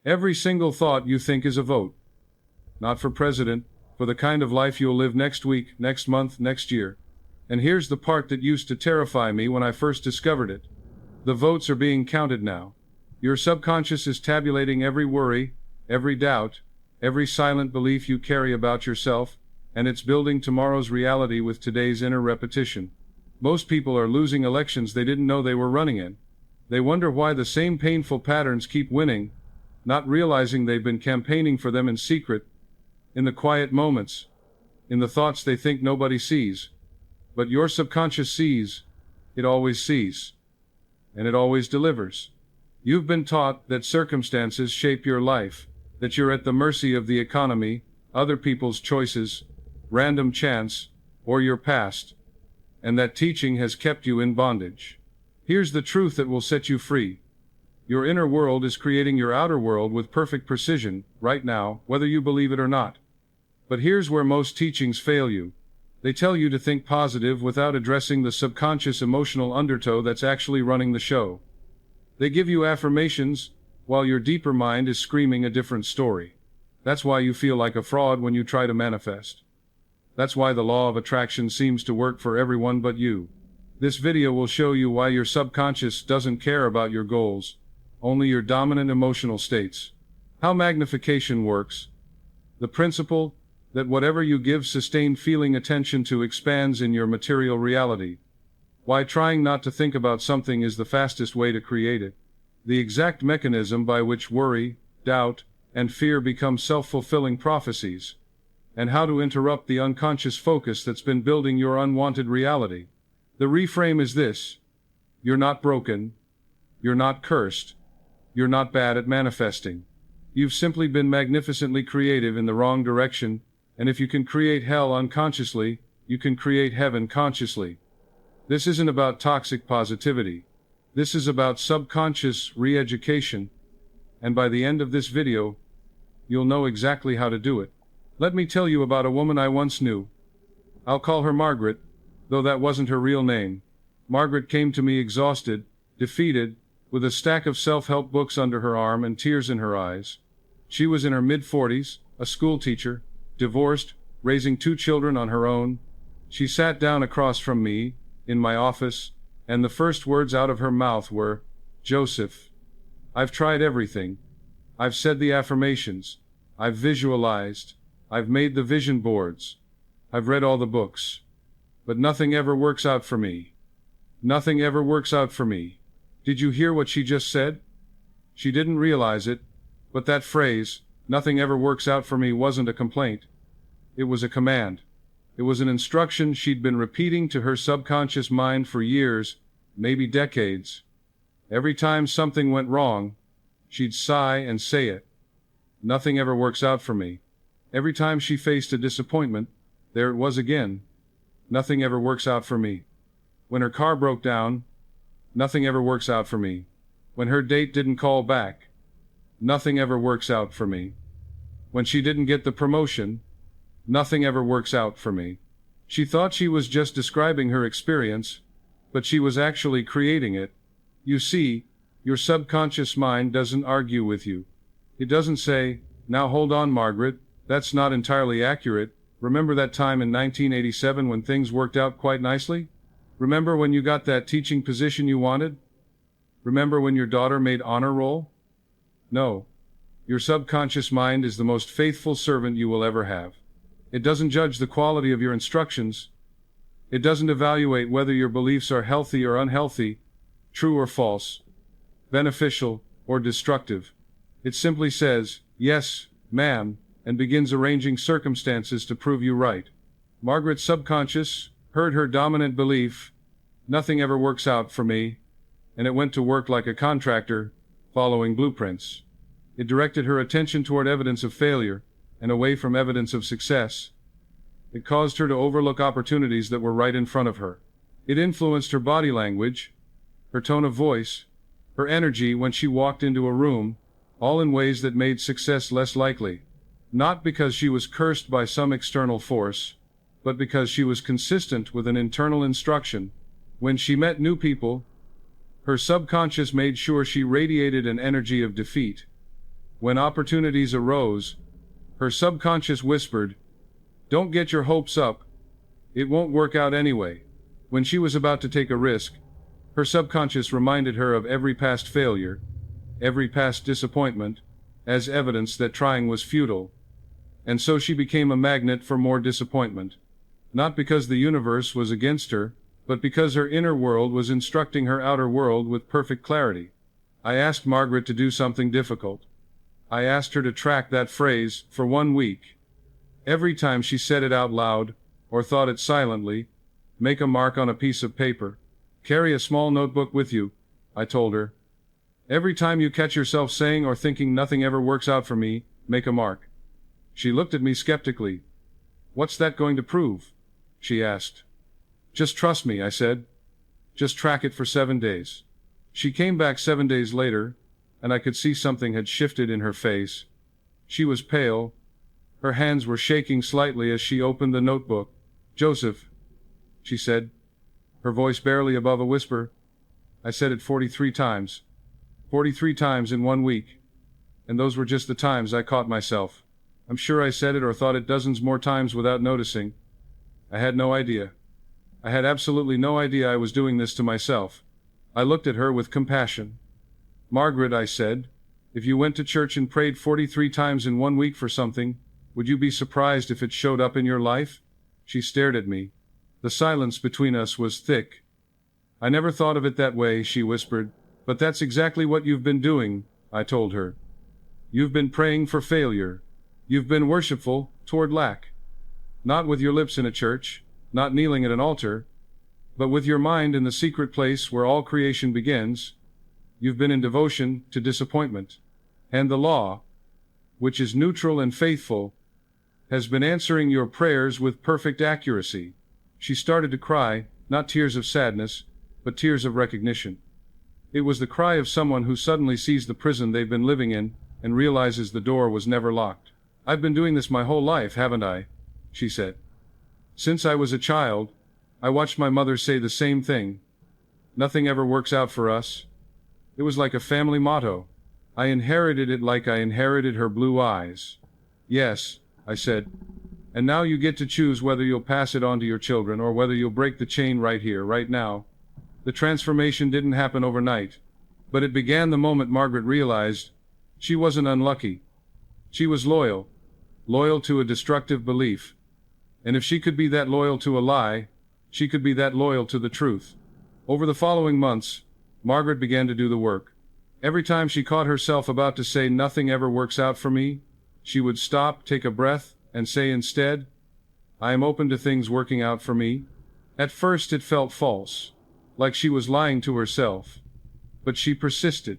Every single thought you think is a vote. Not for president, for the kind of life you'll live next week, next month, next year. And here's the part that used to terrify me when I first discovered it. The votes are being counted now. Your subconscious is tabulating every worry, every doubt, every silent belief you carry about yourself, and it's building tomorrow's reality with today's inner repetition. Most people are losing elections they didn't know they were running in. They wonder why the same painful patterns keep winning, not realizing they've been campaigning for them in secret, in the quiet moments, in the thoughts they think nobody sees. But your subconscious sees, it always sees, and it always delivers. You've been taught that circumstances shape your life, that you're at the mercy of the economy, other people's choices, random chance, or your past, and that teaching has kept you in bondage. Here's the truth that will set you free. Your inner world is creating your outer world with perfect precision, right now, whether you believe it or not. But here's where most teachings fail you. They tell you to think positive without addressing the subconscious emotional undertow that's actually running the show. They give you affirmations, while your deeper mind is screaming a different story. That's why you feel like a fraud when you try to manifest. That's why the law of attraction seems to work for everyone but you. This video will show you why your subconscious doesn't care about your goals, only your dominant emotional states. How magnification works. The principle that whatever you give sustained feeling attention to expands in your material reality. Why trying not to think about something is the fastest way to create it. The exact mechanism by which worry, doubt, and fear become self-fulfilling prophecies. And how to interrupt the unconscious focus that's been building your unwanted reality. The reframe is this: you're not broken, you're not cursed, you're not bad at manifesting. You've simply been magnificently creative in the wrong direction, and if you can create hell unconsciously, you can create heaven consciously. This isn't about toxic positivity. This is about subconscious re-education, and by the end of this video, you'll know exactly how to do it. Let me tell you about a woman I once knew. I'll call her Margaret, though that wasn't her real name. Margaret came to me exhausted, defeated, with a stack of self-help books under her arm and tears in her eyes. She was in her mid-40s, a school teacher, divorced, raising 2 children on her own. She sat down across from me, in my office, and the first words out of her mouth were, "Joseph, I've tried everything. I've said the affirmations. I've visualized. I've made the vision boards. I've read all the books. But nothing ever works out for me. Nothing ever works out for me." Did you hear what she just said? She didn't realize it, but that phrase, "nothing ever works out for me," wasn't a complaint. It was a command. It was an instruction she'd been repeating to her subconscious mind for years, maybe decades. Every time something went wrong, she'd sigh and say it. "Nothing ever works out for me." Every time she faced a disappointment, there it was again. "Nothing ever works out for me." When her car broke down, "Nothing ever works out for me." When her date didn't call back, "Nothing ever works out for me." When she didn't get the promotion, "Nothing ever works out for me." She thought she was just describing her experience, but she was actually creating it. You see, your subconscious mind doesn't argue with you. It doesn't say, "Now hold on, Margaret, that's not entirely accurate. Remember that time in 1987 when things worked out quite nicely? Remember when you got that teaching position you wanted? Remember when your daughter made honor roll?" No. Your subconscious mind is the most faithful servant you will ever have. It doesn't judge the quality of your instructions. It doesn't evaluate whether your beliefs are healthy or unhealthy, true or false, beneficial or destructive. It simply says, "Yes, ma'am," and begins arranging circumstances to prove you right. Margaret's subconscious heard her dominant belief, "Nothing ever works out for me," and it went to work like a contractor, following blueprints. It directed her attention toward evidence of failure, and away from evidence of success. It caused her to overlook opportunities that were right in front of her. It influenced her body language, her tone of voice, her energy when she walked into a room, all in ways that made success less likely. Not because she was cursed by some external force, but because she was consistent with an internal instruction. When she met new people, her subconscious made sure she radiated an energy of defeat. When opportunities arose, her subconscious whispered, "Don't get your hopes up. It won't work out anyway." When she was about to take a risk, her subconscious reminded her of every past failure, every past disappointment, as evidence that trying was futile. And so she became a magnet for more disappointment. Not because the universe was against her, but because her inner world was instructing her outer world with perfect clarity. I asked Margaret to do something difficult. I asked her to track that phrase for 1 week. Every time she said it out loud, or thought it silently, make a mark on a piece of paper. Carry a small notebook with you, I told her. Every time you catch yourself saying or thinking nothing ever works out for me, make a mark. She looked at me skeptically. What's that going to prove? She asked. Just trust me, I said. Just track it for 7 days. She came back 7 days later, and I could see something had shifted in her face. She was pale. Her hands were shaking slightly as she opened the notebook. "Joseph," she said, her voice barely above a whisper. I said it 43 times. 43 times in 1 week. And those were just the times I caught myself. I'm sure I said it or thought it dozens more times without noticing. I had no idea. I had absolutely no idea I was doing this to myself. I looked at her with compassion. "Margaret," I said, "if you went to church and prayed 43 times in 1 week for something, would you be surprised if it showed up in your life?" She stared at me. The silence between us was thick. "I never thought of it that way," she whispered. "But that's exactly what you've been doing," I told her. "You've been praying for failure. You've been worshipful toward lack. Not with your lips in a church, not kneeling at an altar, but with your mind in the secret place where all creation begins. You've been in devotion to disappointment. And the law, which is neutral and faithful, has been answering your prayers with perfect accuracy." She started to cry, not tears of sadness, but tears of recognition. It was the cry of someone who suddenly sees the prison they've been living in and realizes the door was never locked. "I've been doing this my whole life, haven't I?" she said. "Since I was a child, I watched my mother say the same thing. Nothing ever works out for us. It was like a family motto. I inherited it like I inherited her blue eyes." "Yes," I said. "And now you get to choose whether you'll pass it on to your children or whether you'll break the chain right here, right now." The transformation didn't happen overnight, but it began the moment Margaret realized she wasn't unlucky. She was loyal. Loyal to a destructive belief. And if she could be that loyal to a lie, she could be that loyal to the truth. Over the following months, Margaret began to do the work. Every time she caught herself about to say "nothing ever works out for me," she would stop, take a breath, and say instead, "I am open to things working out for me." At first it felt false, like she was lying to herself. But she persisted.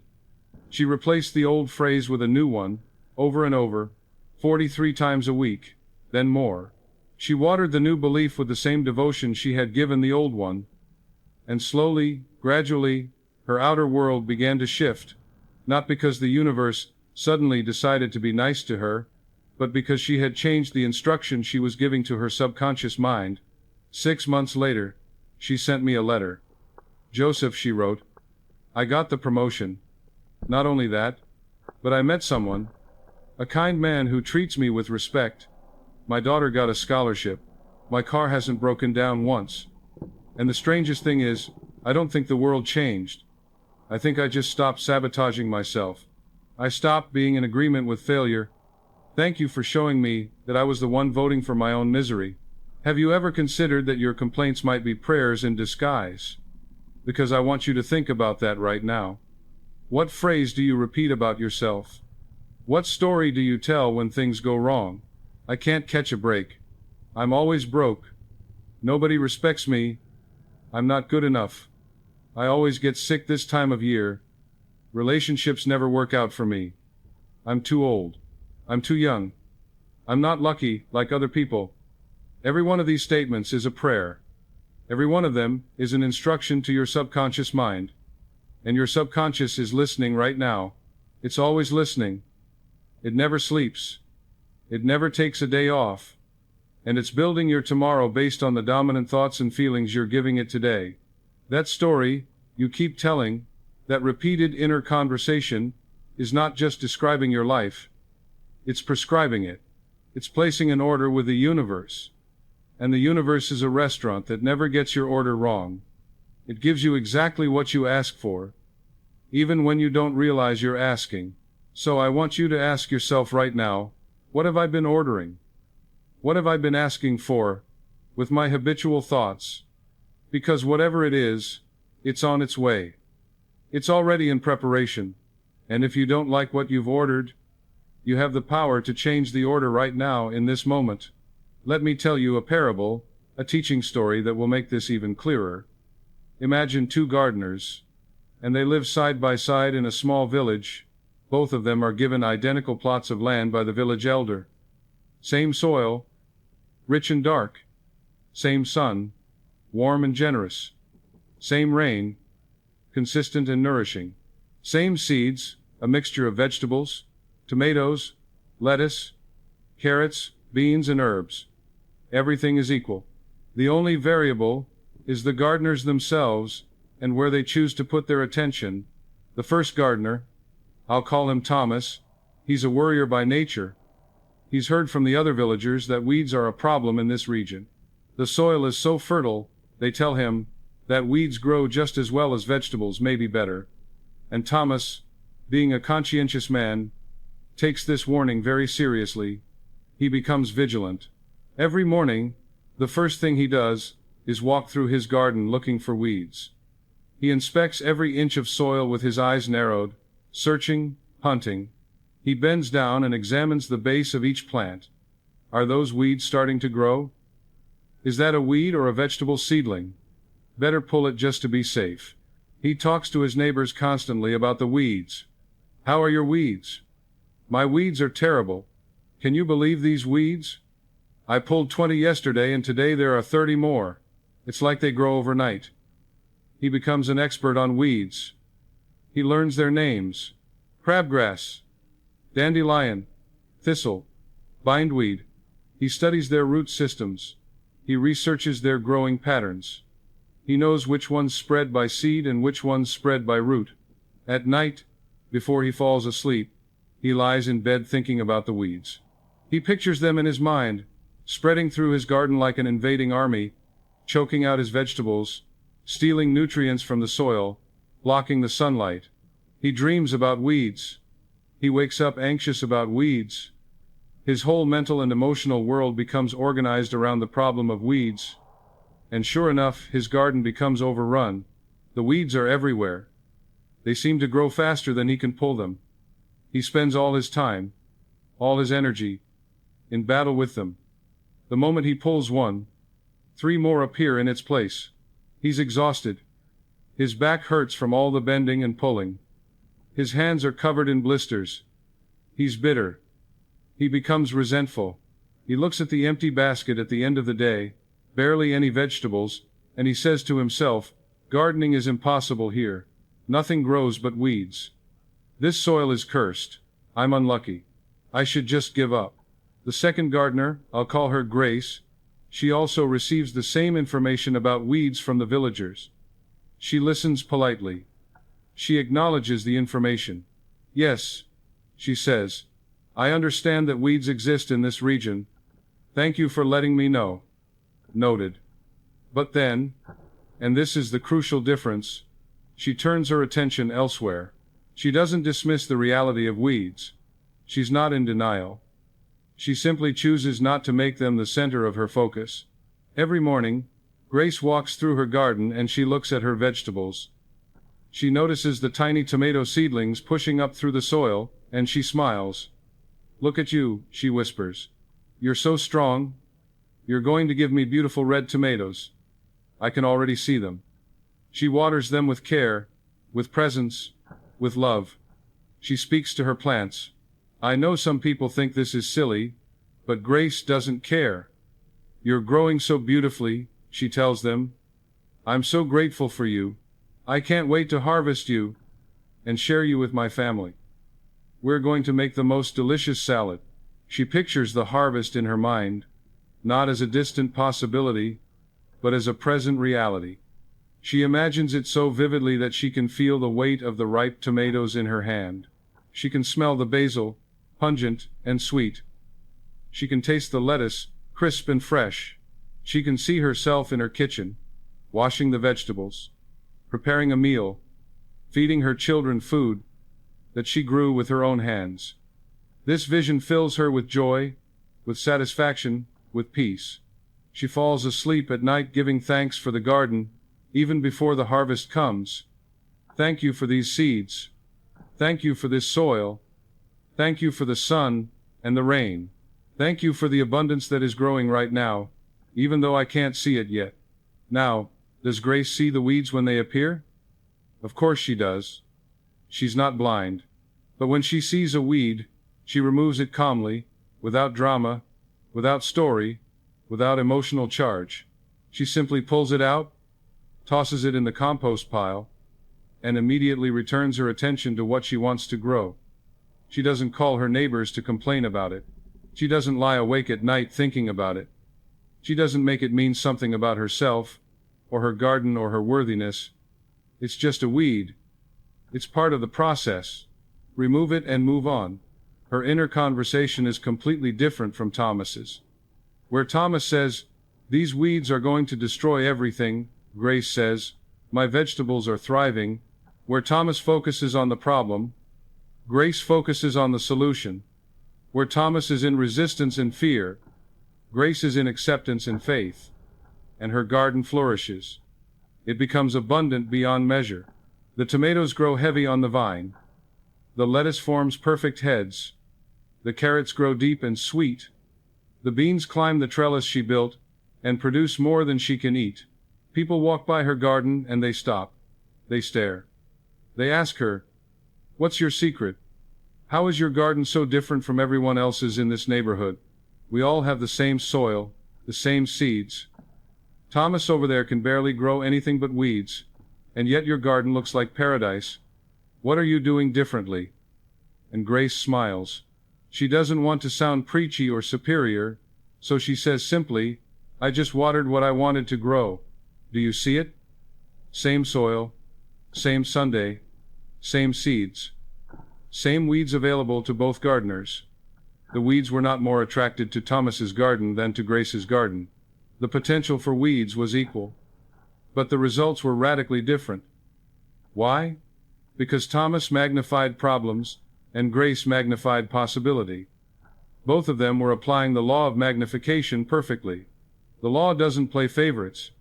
She replaced the old phrase with a new one, over and over, 43 times a week, then more. She watered the new belief with the same devotion she had given the old one. And slowly, gradually, her outer world began to shift, not because the universe suddenly decided to be nice to her, but because she had changed the instruction she was giving to her subconscious mind. 6 months later, she sent me a letter. "Joseph," she wrote, "I got the promotion. Not only that, but I met someone, a kind man who treats me with respect. My daughter got a scholarship. My car hasn't broken down once. And the strangest thing is, I don't think the world changed. I think I just stopped sabotaging myself. I stopped being in agreement with failure. Thank you for showing me that I was the one voting for my own misery. Have you ever considered that your complaints might be prayers in disguise? Because I want you to think about that right now. What phrase do you repeat about yourself? What story do you tell when things go wrong? I can't catch a break. I'm always broke. Nobody respects me. I'm not good enough. I always get sick this time of year. Relationships never work out for me. I'm too old. I'm too young. I'm not lucky like other people." Every one of these statements is a prayer. Every one of them is an instruction to your subconscious mind. And your subconscious is listening right now. It's always listening. It never sleeps. It never takes a day off. And it's building your tomorrow based on the dominant thoughts and feelings you're giving it today. That story you keep telling, that repeated inner conversation, is not just describing your life, it's prescribing it. It's placing an order with the universe. And the universe is a restaurant that never gets your order wrong. It gives you exactly what you ask for, even when you don't realize you're asking. So I want you to ask yourself right now, what have I been ordering? What have I been asking for, with my habitual thoughts? Because whatever it is, it's on its way. It's already in preparation. And if you don't like what you've ordered, you have the power to change the order right now in this moment. Let me tell you a parable, a teaching story that will make this even clearer. Imagine two gardeners, and they live side by side in a small village. Both of them are given identical plots of land by the village elder. Same soil, rich and dark. Same sun, warm and generous. Same rain, consistent and nourishing. Same seeds, a mixture of vegetables, tomatoes, lettuce, carrots, beans and herbs. Everything is equal. The only variable is the gardeners themselves and where they choose to put their attention. The first gardener, I'll call him Thomas, he's a worrier by nature. He's heard from the other villagers that weeds are a problem in this region. The soil is so fertile, they tell him, that weeds grow just as well as vegetables, maybe better. And Thomas, being a conscientious man, takes this warning very seriously. He becomes vigilant. Every morning, the first thing he does is walk through his garden looking for weeds. He inspects every inch of soil with his eyes narrowed, searching, hunting. He bends down and examines the base of each plant. Are those weeds starting to grow? Is that a weed or a vegetable seedling? Better pull it just to be safe. He talks to his neighbors constantly about the weeds. How are your weeds? My weeds are terrible. Can you believe these weeds? I pulled 20 yesterday and today there are 30 more. It's like they grow overnight. He becomes an expert on weeds. He learns their names. Crabgrass, dandelion, thistle, bindweed. He studies their root systems. He researches their growing patterns. He knows which ones spread by seed and which ones spread by root. At night, before he falls asleep, he lies in bed thinking about the weeds. He pictures them in his mind, spreading through his garden like an invading army, choking out his vegetables, stealing nutrients from the soil, blocking the sunlight. He dreams about weeds. He wakes up anxious about weeds. His whole mental and emotional world becomes organized around the problem of weeds. And sure enough, his garden becomes overrun. The weeds are everywhere. They seem to grow faster than he can pull them. He spends all his time, all his energy, in battle with them. The moment he pulls one, 3 more appear in its place. He's exhausted. His back hurts from all the bending and pulling. His hands are covered in blisters. He's bitter. He becomes resentful. He looks at the empty basket at the end of the day, barely any vegetables, and he says to himself, gardening is impossible here. Nothing grows but weeds. This soil is cursed. I'm unlucky. I should just give up. The second gardener, I'll call her Grace, she also receives the same information about weeds from the villagers. She listens politely. She acknowledges the information. Yes, she says, I understand that weeds exist in this region. Thank you for letting me know. Noted. But then, and this is the crucial difference, she turns her attention elsewhere. She doesn't dismiss the reality of weeds. She's not in denial. She simply chooses not to make them the center of her focus. Every morning, Grace walks through her garden and she looks at her vegetables. She notices the tiny tomato seedlings pushing up through the soil, and she smiles. Look at you, she whispers. You're so strong. You're going to give me beautiful red tomatoes. I can already see them. She waters them with care, with presence, with love. She speaks to her plants. I know some people think this is silly, but Grace doesn't care. You're growing so beautifully, she tells them. I'm so grateful for you. I can't wait to harvest you and share you with my family. We're going to make the most delicious salad. She pictures the harvest in her mind, not as a distant possibility, but as a present reality. She imagines it so vividly that she can feel the weight of the ripe tomatoes in her hand. She can smell the basil, pungent and sweet. She can taste the lettuce, crisp and fresh. She can see herself in her kitchen, washing the vegetables, preparing a meal, feeding her children food that she grew with her own hands. This vision fills her with joy, with satisfaction, with peace. She falls asleep at night giving thanks for the garden, even before the harvest comes. Thank you for these seeds. Thank you for this soil. Thank you for the sun and the rain. Thank you for the abundance that is growing right now, even though I can't see it yet. Now, does Grace see the weeds when they appear? Of course she does. She's not blind. But when she sees a weed, she removes it calmly, without drama, without story, without emotional charge. She simply pulls it out, tosses it in the compost pile, and immediately returns her attention to what she wants to grow. She doesn't call her neighbors to complain about it. She doesn't lie awake at night thinking about it. She doesn't make it mean something about herself, or her garden or her worthiness. It's just a weed. It's part of the process. Remove it and move on. Her inner conversation is completely different from Thomas's. Where Thomas says, "These weeds are going to destroy everything," Grace says, "My vegetables are thriving." Where Thomas focuses on the problem, Grace focuses on the solution. Where Thomas is in resistance and fear, Grace is in acceptance and faith. And her garden flourishes. It becomes abundant beyond measure. The tomatoes grow heavy on the vine. The lettuce forms perfect heads. The carrots grow deep and sweet. The beans climb the trellis she built and produce more than she can eat. People walk by her garden and they stop. They stare. They ask her, "What's your secret? How is your garden so different from everyone else's in this neighborhood? We all have the same soil, the same seeds. Thomas over there can barely grow anything but weeds, and yet your garden looks like paradise. What are you doing differently?" And Grace smiles. She doesn't want to sound preachy or superior, so she says simply, "I just watered what I wanted to grow. Do you see it? Same soil, same Sunday, same seeds, same weeds available to both gardeners." The weeds were not more attracted to Thomas's garden than to Grace's garden. The potential for weeds was equal, but the results were radically different. Why? Because Thomas magnified problems, and Grace magnified possibility. Both of them were applying the law of magnification perfectly. The law doesn't play favorites.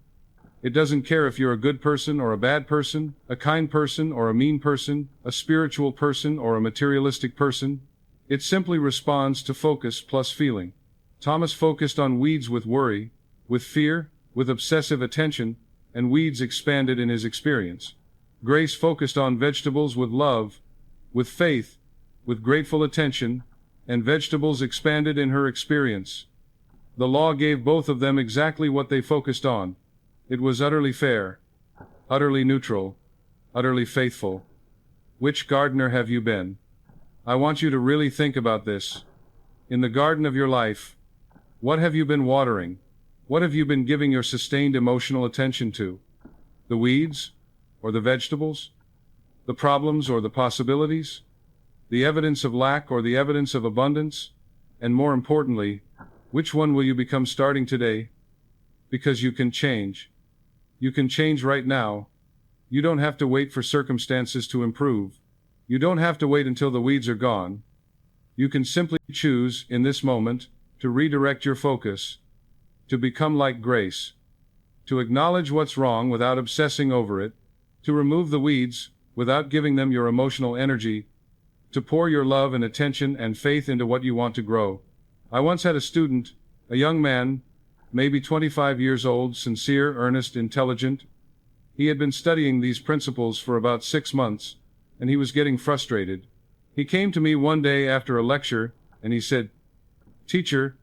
It doesn't care if you're a good person or a bad person, a kind person or a mean person, a spiritual person or a materialistic person. It simply responds to focus plus feeling. Thomas focused on weeds with worry, with fear, with obsessive attention, and weeds expanded in his experience. Grace focused on vegetables with love, with faith, with grateful attention, and vegetables expanded in her experience. The law gave both of them exactly what they focused on. It was utterly fair, utterly neutral, utterly faithful. Which gardener have you been? I want you to really think about this. In the garden of your life, what have you been watering? What have you been giving your sustained emotional attention to? The weeds or the vegetables? The problems or the possibilities? The evidence of lack or the evidence of abundance? And more importantly, which one will you become starting today? Because you can change. You can change right now. You don't have to wait for circumstances to improve. You don't have to wait until the weeds are gone. You can simply choose, in this moment, to redirect your focus, to become like Grace, to acknowledge what's wrong without obsessing over it, to remove the weeds without giving them your emotional energy, to pour your love and attention and faith into what you want to grow. I once had a student, a young man, maybe 25 years old, sincere, earnest, intelligent. He had been studying these principles for about 6 months, and he was getting frustrated. He came to me one day after a lecture, and he said, "Teacher,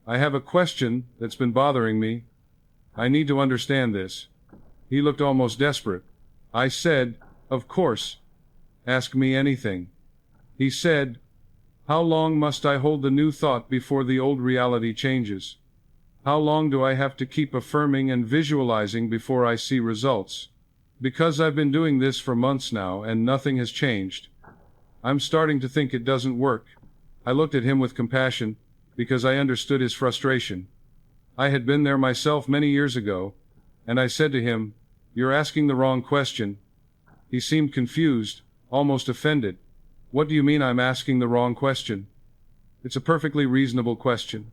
I have a question that's been bothering me. I need to understand this." He looked almost desperate. I said, "Of course. Ask me anything." He said, "How long must I hold the new thought before the old reality changes? How long do I have to keep affirming and visualizing before I see results? Because I've been doing this for months now and nothing has changed." I'm starting to think it doesn't work. I looked at him with compassion, because I understood his frustration. I had been there myself many years ago, and I said to him, "You're asking the wrong question." He seemed confused, almost offended. "What do you mean I'm asking the wrong question?" "It's a perfectly reasonable question.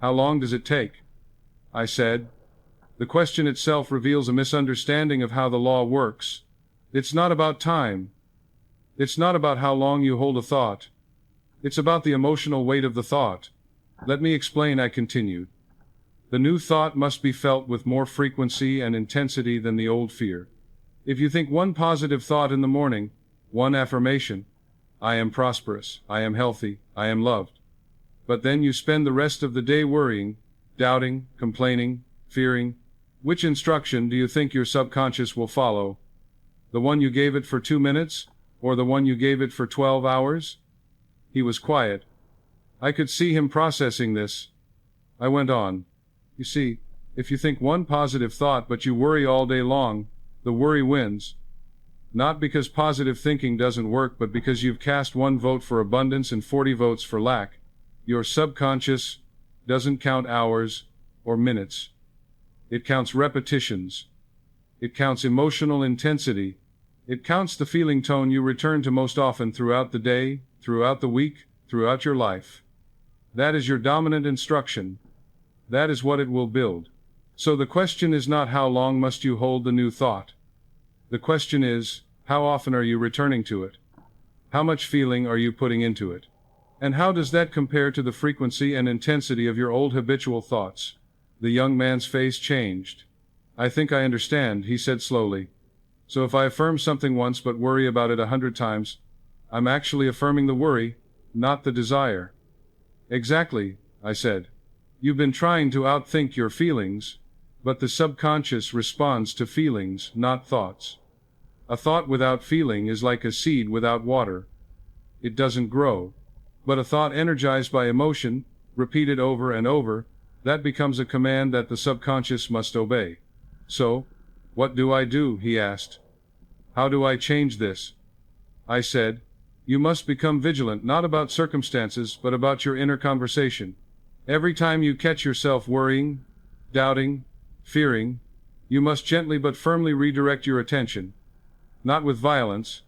How long does it take?" I said. The question itself reveals a misunderstanding of how the law works. It's not about time. It's not about how long you hold a thought. It's about the emotional weight of the thought. "Let me explain," I continued. "The new thought must be felt with more frequency and intensity than the old fear. If you think one positive thought in the morning, one affirmation, 'I am prosperous, I am healthy, I am loved,' but then you spend the rest of the day worrying, doubting, complaining, fearing, which instruction do you think your subconscious will follow? The one you gave it for 2 minutes, or the one you gave it for 12 hours? He was quiet. I could see him processing this. I went on. "You see, if you think one positive thought but you worry all day long, the worry wins. Not because positive thinking doesn't work, but because you've cast 1 vote for abundance and 40 votes for lack. Your subconscious doesn't count hours or minutes. It counts repetitions. It counts emotional intensity. It counts the feeling tone you return to most often throughout the day, throughout the week, throughout your life. That is your dominant instruction. That is what it will build. So the question is not how long must you hold the new thought. The question is, how often are you returning to it? How much feeling are you putting into it? And how does that compare to the frequency and intensity of your old habitual thoughts?" The young man's face changed. "I think I understand," he said slowly. "So if I affirm something once but worry about it 100 times, I'm actually affirming the worry, not the desire." "Exactly," I said. "You've been trying to outthink your feelings, but the subconscious responds to feelings, not thoughts. A thought without feeling is like a seed without water. It doesn't grow. But a thought energized by emotion, repeated over and over, that becomes a command that the subconscious must obey." "So, what do I do?" he asked. "How do I change this?" I said, "You must become vigilant not about circumstances but about your inner conversation. Every time you catch yourself worrying, doubting, fearing, you must gently but firmly redirect your attention. Not with violence,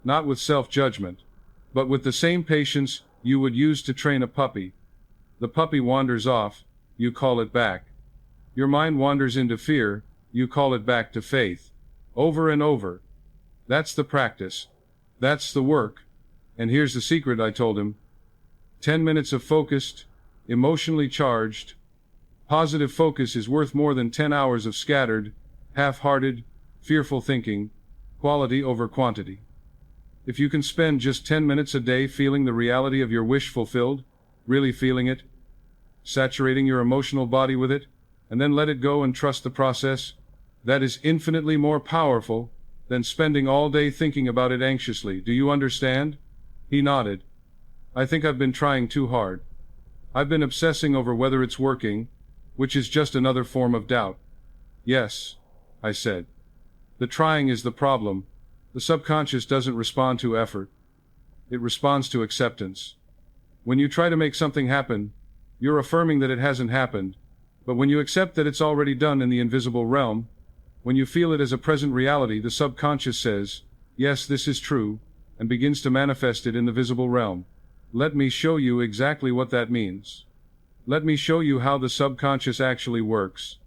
not with self-judgment, but with the same patience you would use to train a puppy. The puppy wanders off, you call it back. Your mind wanders into fear, you call it back to faith. Over and over. That's the practice. That's the work. And here's the secret," I told him. 10 minutes of focused, emotionally charged, positive focus is worth more than 10 hours of scattered, half-hearted, fearful thinking, quality over quantity. If you can spend just 10 minutes a day feeling the reality of your wish fulfilled, really feeling it, saturating your emotional body with it, and then let it go and trust the process, that is infinitely more powerful than spending all day thinking about it anxiously. Do you understand? He nodded. "I think I've been trying too hard. I've been obsessing over whether it's working, which is just another form of doubt." "Yes," I said. "The trying is the problem. The subconscious doesn't respond to effort. It responds to acceptance. When you try to make something happen, you're affirming that it hasn't happened. But when you accept that it's already done in the invisible realm, when you feel it as a present reality, the subconscious says, 'Yes, this is true,' and begins to manifest it in the visible realm. Let me show you exactly what that means. Let me show you how the subconscious actually works.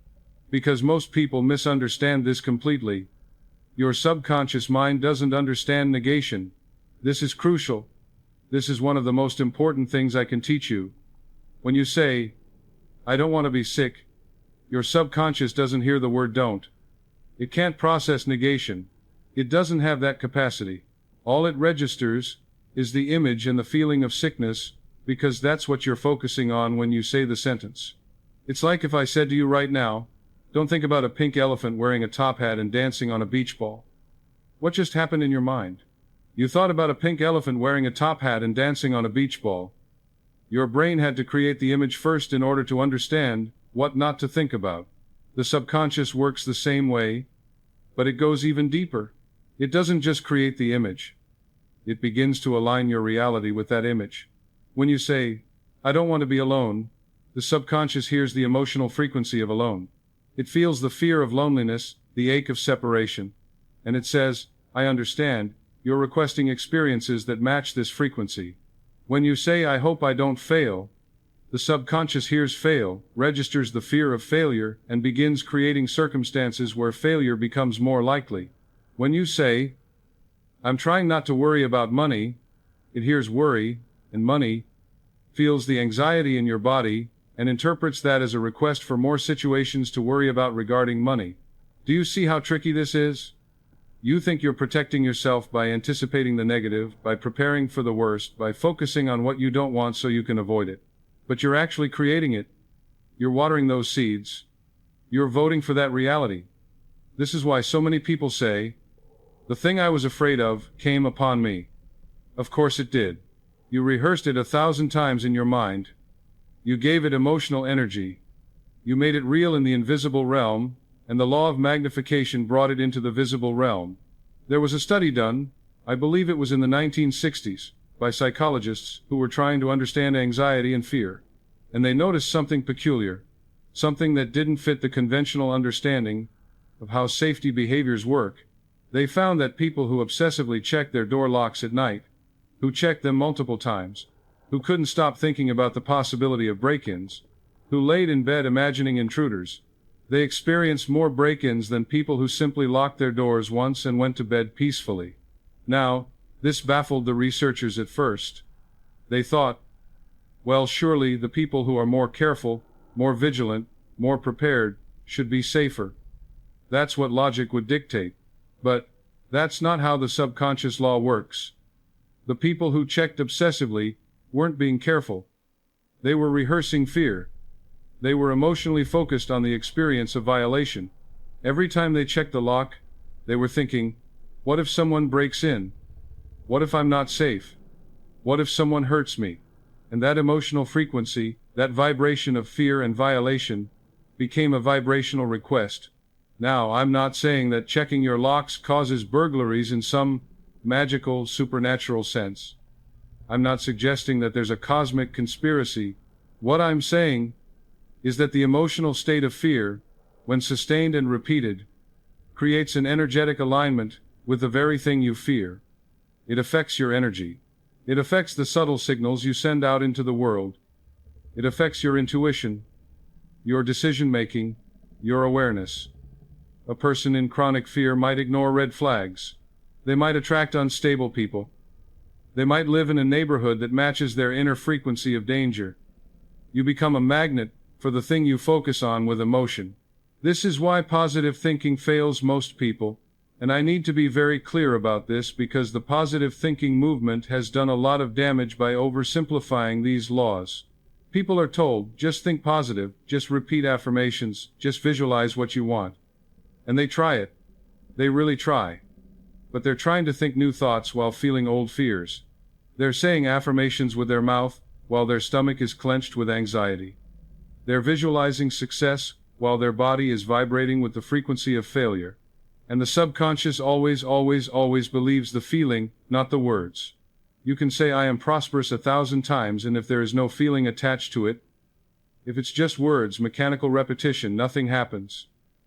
Because most people misunderstand this completely. Your subconscious mind doesn't understand negation. This is crucial. This is one of the most important things I can teach you. When you say, 'I don't want to be sick,' your subconscious doesn't hear the word don't. It can't process negation. It doesn't have that capacity. All it registers is the image and the feeling of sickness, because that's what you're focusing on when you say the sentence. It's like if I said to you right now, 'Don't think about a pink elephant wearing a top hat and dancing on a beach ball.' What just happened in your mind? You thought about a pink elephant wearing a top hat and dancing on a beach ball. Your brain had to create the image first in order to understand what not to think about. The subconscious works the same way, but it goes even deeper. It doesn't just create the image. it begins to align your reality with that image. When you say, I don't want to be alone, the subconscious hears the emotional frequency of alone. It feels the fear of loneliness, the ache of separation. And it says, I understand, you're requesting experiences that match this frequency. When you say, I hope I don't fail, the subconscious hears fail, registers the fear of failure, and begins creating circumstances where failure becomes more likely. When you say, I'm trying not to worry about money, it hears worry, and money, feels the anxiety in your body, and interprets that as a request for more situations to worry about regarding money. Do you see how tricky this is? You think you're protecting yourself by anticipating the negative, by preparing for the worst, by focusing on what you don't want so you can avoid it. But you're actually creating it. You're watering those seeds. You're voting for that reality. This is why so many people say, the thing I was afraid of came upon me. Of course it did. You rehearsed it 1,000 times in your mind. You gave it emotional energy. You made it real in the invisible realm, and the law of magnification brought it into the visible realm. There was a study done, I believe it was in the 1960s, by psychologists who were trying to understand anxiety and fear. And they noticed something peculiar, something that didn't fit the conventional understanding of how safety behaviors work. They found that people who obsessively checked their door locks at night, who checked them multiple times, who couldn't stop thinking about the possibility of break-ins, who laid in bed imagining intruders, they experienced more break-ins than people who simply locked their doors once and went to bed peacefully. Now, this baffled the researchers at first. They thought, well, surely the people who are more careful, more vigilant, more prepared, should be safer. That's what logic would dictate. But that's not how the subconscious law works. The people who checked obsessively weren't being careful. They were rehearsing fear. They were emotionally focused on the experience of violation. Every time they checked the lock, they were thinking, what if someone breaks in? What if I'm not safe? What if someone hurts me? And that emotional frequency, that vibration of fear and violation, became a vibrational request. Now, I'm not saying that checking your locks causes burglaries in some magical, supernatural sense. I'm not suggesting that there's a cosmic conspiracy. What I'm saying is that the emotional state of fear, when sustained and repeated, creates an energetic alignment with the very thing you fear. It affects your energy. It affects the subtle signals you send out into the world. It affects your intuition, your decision-making, your awareness. A person in chronic fear might ignore red flags. They might attract unstable people. They might live in a neighborhood that matches their inner frequency of danger. You become a magnet for the thing you focus on with emotion. This is why positive thinking fails most people, and I need to be very clear about this because the positive thinking movement has done a lot of damage by oversimplifying these laws. People are told, just think positive, just repeat affirmations, just visualize what you want. And they try it. They really try. But they're trying to think new thoughts while feeling old fears. They're saying affirmations with their mouth, while their stomach is clenched with anxiety. They're visualizing success, while their body is vibrating with the frequency of failure. And the subconscious always believes the feeling, not the words. You can say I am prosperous 1,000 times, and if there is no feeling attached to it, if it's just words, mechanical repetition, nothing happens.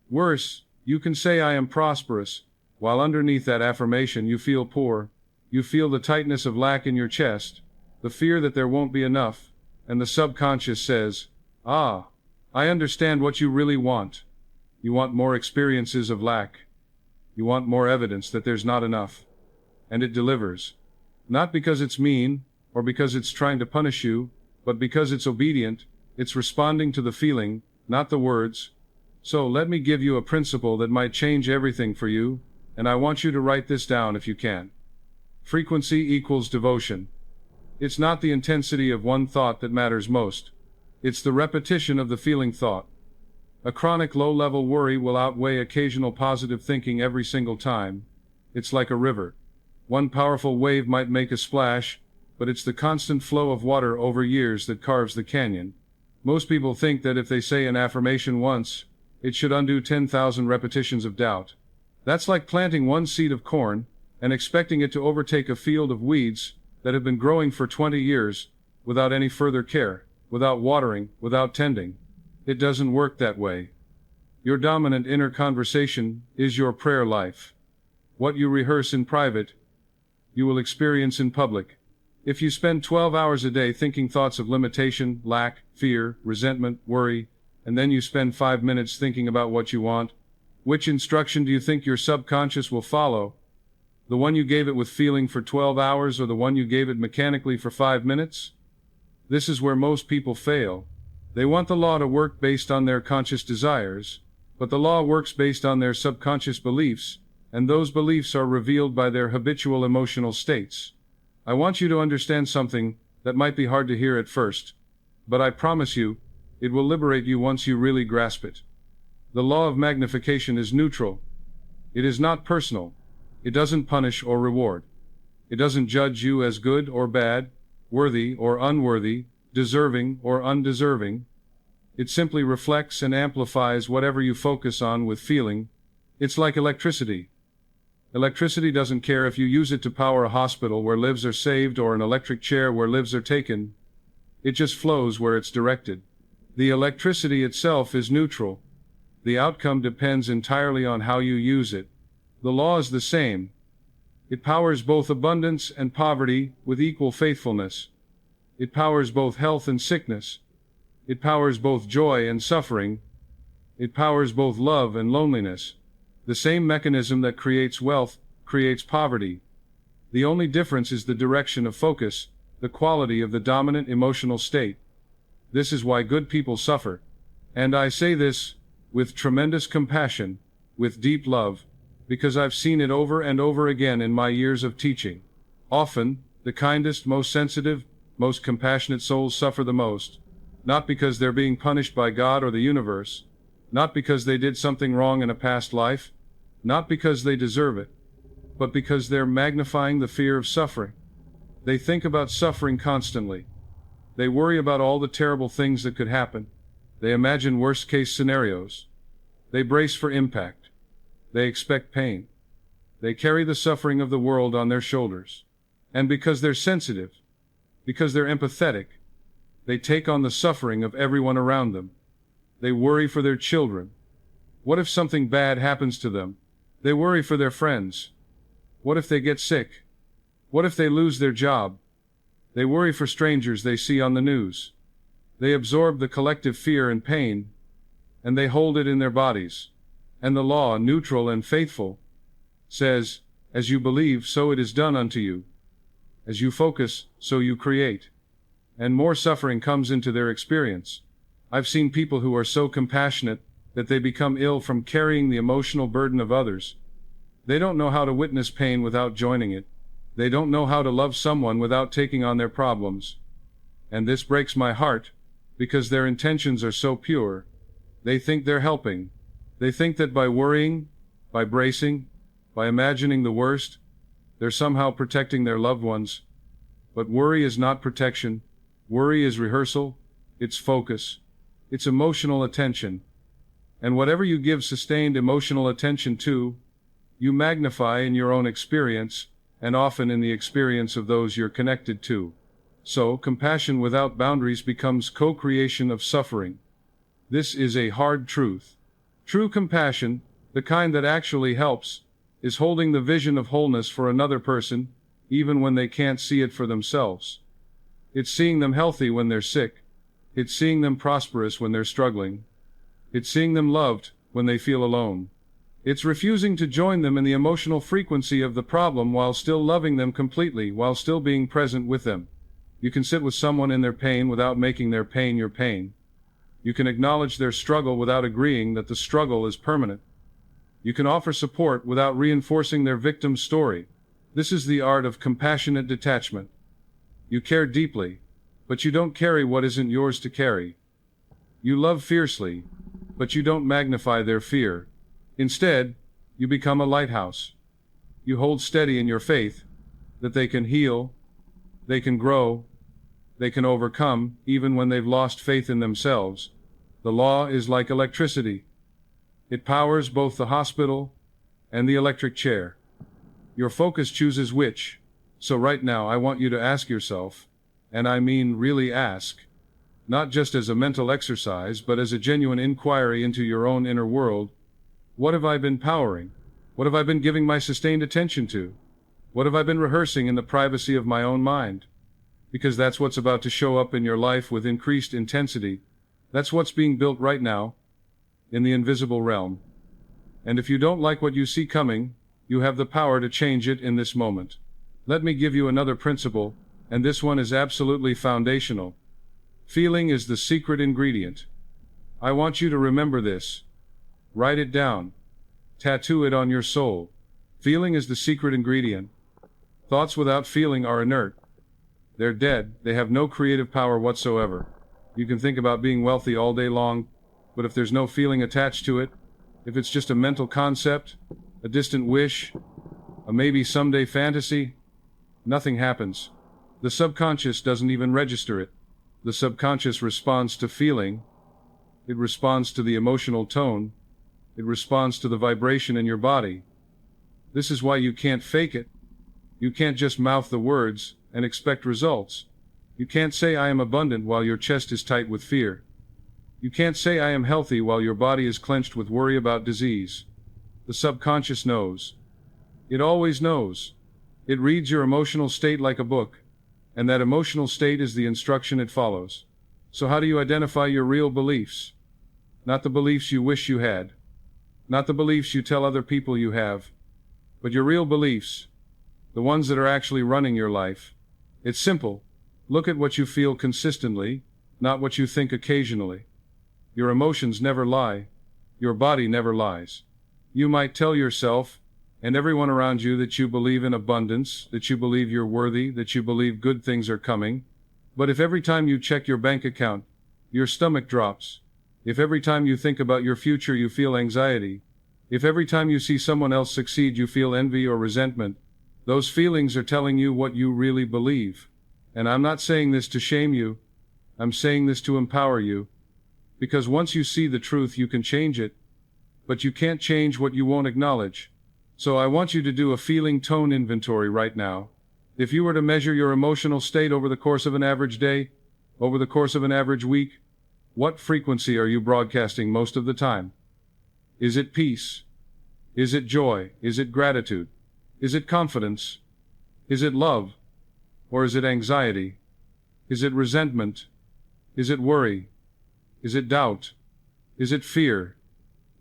Worse, you can say I am prosperous, while underneath that affirmation you feel poor, you feel the tightness of lack in your chest, the fear that there won't be enough, and the subconscious says, ah, I understand what you really want. You want more experiences of lack. You want more evidence that there's not enough. And it delivers. Not because it's mean, or because it's trying to punish you, but because it's obedient, it's responding to the feeling, not the words. So let me give you a principle that might change everything for you, and I want you to write this down if you can. Frequency equals devotion. It's not the intensity of one thought that matters most. It's the repetition of the feeling thought. A chronic low-level worry will outweigh occasional positive thinking every single time. It's like a river. One powerful wave might make a splash, but it's the constant flow of water over years that carves the canyon. Most people think that if they say an affirmation once, it should undo 10,000 repetitions of doubt. That's like planting one seed of corn, and expecting it to overtake a field of weeds that have been growing for 20 years without any further care, without watering, without tending. It doesn't work that way. Your dominant inner conversation is your prayer life. What you rehearse in private, you will experience in public. If you spend 12 hours a day thinking thoughts of limitation, lack, fear, resentment, worry, and then you spend 5 minutes thinking about what you want, which instruction do you think your subconscious will follow? The one you gave it with feeling for 12 hours or the one you gave it mechanically for 5 minutes? This is where most people fail. They want the law to work based on their conscious desires, but the law works based on their subconscious beliefs, and those beliefs are revealed by their habitual emotional states. I want you to understand something that might be hard to hear at first, but I promise you, it will liberate you once you really grasp it. The law of magnification is neutral. It is not personal. It doesn't punish or reward. It doesn't judge you as good or bad, worthy or unworthy, deserving or undeserving. It simply reflects and amplifies whatever you focus on with feeling. It's like electricity. Electricity doesn't care if you use it to power a hospital where lives are saved or an electric chair where lives are taken. It just flows where it's directed. The electricity itself is neutral. The outcome depends entirely on how you use it. The law is the same. It powers both abundance and poverty with equal faithfulness. It powers both health and sickness. It powers both joy and suffering. It powers both love and loneliness. The same mechanism that creates wealth creates poverty. The only difference is the direction of focus, the quality of the dominant emotional state. This is why good people suffer. And I say this with tremendous compassion, with deep love, because I've seen it over and over again in my years of teaching. Often, the kindest, most sensitive, most compassionate souls suffer the most, not because they're being punished by God or the universe, not because they did something wrong in a past life, not because they deserve it, but because they're magnifying the fear of suffering. They think about suffering constantly. They worry about all the terrible things that could happen. They imagine worst-case scenarios. They brace for impact. They expect pain. They carry the suffering of the world on their shoulders. And because they're sensitive, because they're empathetic, they take on the suffering of everyone around them. They worry for their children. What if something bad happens to them? They worry for their friends. What if they get sick? What if they lose their job? They worry for strangers they see on the news. They absorb the collective fear and pain, and they hold it in their bodies. And the law, neutral and faithful, says, as you believe, so it is done unto you. As you focus, so you create. And more suffering comes into their experience. I've seen people who are so compassionate that they become ill from carrying the emotional burden of others. They don't know how to witness pain without joining it. They don't know how to love someone without taking on their problems. And this breaks my heart, because their intentions are so pure. They think they're helping. They think that by worrying, by bracing, by imagining the worst, they're somehow protecting their loved ones. But worry is not protection. Worry is rehearsal. It's focus. It's emotional attention. And whatever you give sustained emotional attention to, you magnify in your own experience, and often in the experience of those you're connected to. So, compassion without boundaries becomes co-creation of suffering. This is a hard truth. True compassion, the kind that actually helps, is holding the vision of wholeness for another person, even when they can't see it for themselves. It's seeing them healthy when they're sick. It's seeing them prosperous when they're struggling. It's seeing them loved when they feel alone. It's refusing to join them in the emotional frequency of the problem while still loving them completely, while still being present with them. You can sit with someone in their pain without making their pain your pain. You can acknowledge their struggle without agreeing that the struggle is permanent. You can offer support without reinforcing their victim story. This is the art of compassionate detachment. You care deeply, but you don't carry what isn't yours to carry. You love fiercely, but you don't magnify their fear. Instead, you become a lighthouse. You hold steady in your faith that they can heal, they can grow, they can overcome, even when they've lost faith in themselves. The law is like electricity. It powers both the hospital and the electric chair. Your focus chooses which. So right now I want you to ask yourself, and I mean really ask, not just as a mental exercise but as a genuine inquiry into your own inner world, what have I been powering? What have I been giving my sustained attention to? What have I been rehearsing in the privacy of my own mind? Because that's what's about to show up in your life with increased intensity. That's what's being built right now, in the invisible realm. And if you don't like what you see coming, you have the power to change it in this moment. Let me give you another principle, and this one is absolutely foundational. Feeling is the secret ingredient. I want you to remember this. Write it down. Tattoo it on your soul. Feeling is the secret ingredient. Thoughts without feeling are inert. They're dead. They have no creative power whatsoever. You can think about being wealthy all day long, but if there's no feeling attached to it, if it's just a mental concept, a distant wish, a maybe someday fantasy, nothing happens. The subconscious doesn't even register it. The subconscious responds to feeling. It responds to the emotional tone. It responds to the vibration in your body. This is why you can't fake it. You can't just mouth the words and expect results. You can't say I am abundant while your chest is tight with fear. You can't say I am healthy while your body is clenched with worry about disease. The subconscious knows. It always knows. It reads your emotional state like a book, and that emotional state is the instruction it follows. So how do you identify your real beliefs? Not the beliefs you wish you had. Not the beliefs you tell other people you have, but your real beliefs, the ones that are actually running your life. It's simple. Look at what you feel consistently, not what you think occasionally. Your emotions never lie. Your body never lies. You might tell yourself and everyone around you that you believe in abundance, that you believe you're worthy, that you believe good things are coming. But if every time you check your bank account, your stomach drops, if every time you think about your future you feel anxiety, if every time you see someone else succeed you feel envy or resentment, those feelings are telling you what you really believe. And I'm not saying this to shame you, I'm saying this to empower you. Because once you see the truth you can change it, but you can't change what you won't acknowledge. So I want you to do a feeling tone inventory right now. If you were to measure your emotional state over the course of an average day, over the course of an average week, what frequency are you broadcasting most of the time? Is it peace? Is it joy? Is it gratitude? Is it confidence? Is it love? Or is it anxiety? Is it resentment? Is it worry? Is it doubt? Is it fear?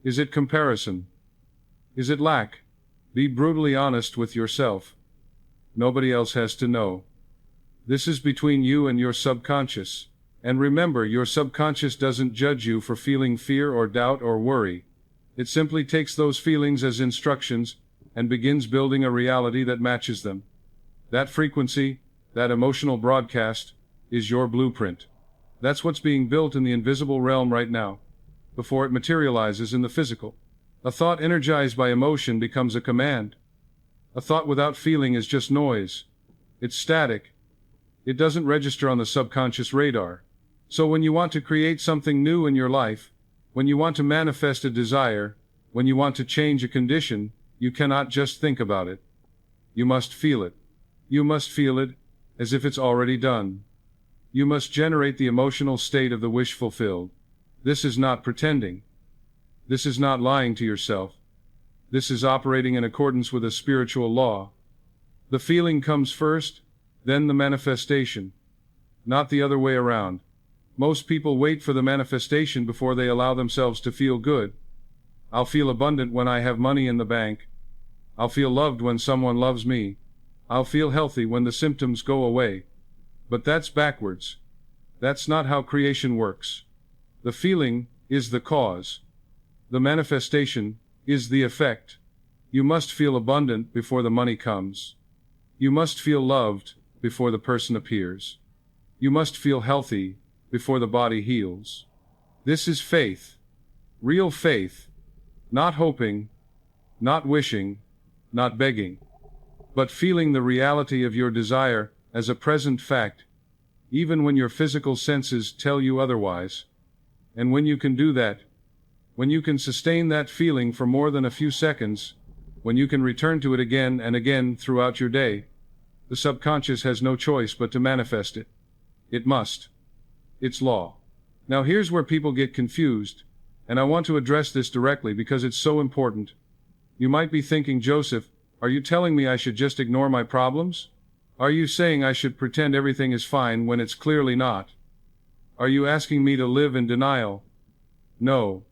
Is it comparison? Is it lack? Be brutally honest with yourself. Nobody else has to know. This is between you and your subconscious. And remember, your subconscious doesn't judge you for feeling fear or doubt or worry. It simply takes those feelings as instructions and begins building a reality that matches them. That frequency, that emotional broadcast, is your blueprint. That's what's being built in the invisible realm right now, before it materializes in the physical. A thought energized by emotion becomes a command. A thought without feeling is just noise. It's static. It doesn't register on the subconscious radar. So when you want to create something new in your life, when you want to manifest a desire, when you want to change a condition, you cannot just think about it. You must feel it. You must feel it as if it's already done. You must generate the emotional state of the wish fulfilled. This is not pretending. This is not lying to yourself. This is operating in accordance with a spiritual law. The feeling comes first, then the manifestation. Not the other way around. Most people wait for the manifestation before they allow themselves to feel good. I'll feel abundant when I have money in the bank. I'll feel loved when someone loves me. I'll feel healthy when the symptoms go away. But that's backwards. That's not how creation works. The feeling is the cause. The manifestation is the effect. You must feel abundant before the money comes. You must feel loved before the person appears. You must feel healthy before the body heals. This is faith. Real faith. Not hoping, not wishing, not begging, but feeling the reality of your desire as a present fact, even when your physical senses tell you otherwise. And when you can do that, when you can sustain that feeling for more than a few seconds, when you can return to it again and again throughout your day, the subconscious has no choice but to manifest it. It must. It's law. Now here's where people get confused, and I want to address this directly because it's so important. You might be thinking, Joseph, are you telling me I should just ignore my problems? Are you saying I should pretend everything is fine when it's clearly not? Are you asking me to live in denial? No.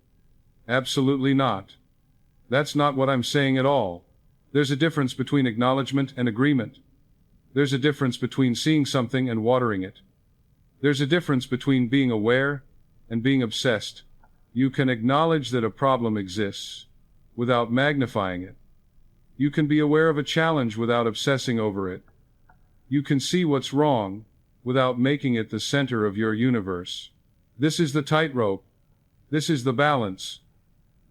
Absolutely not. That's not what I'm saying at all. There's a difference between acknowledgement and agreement. There's a difference between seeing something and watering it. There's a difference between being aware and being obsessed. You can acknowledge that a problem exists without magnifying it. You can be aware of a challenge without obsessing over it. You can see what's wrong without making it the center of your universe. This is the tightrope. This is the balance.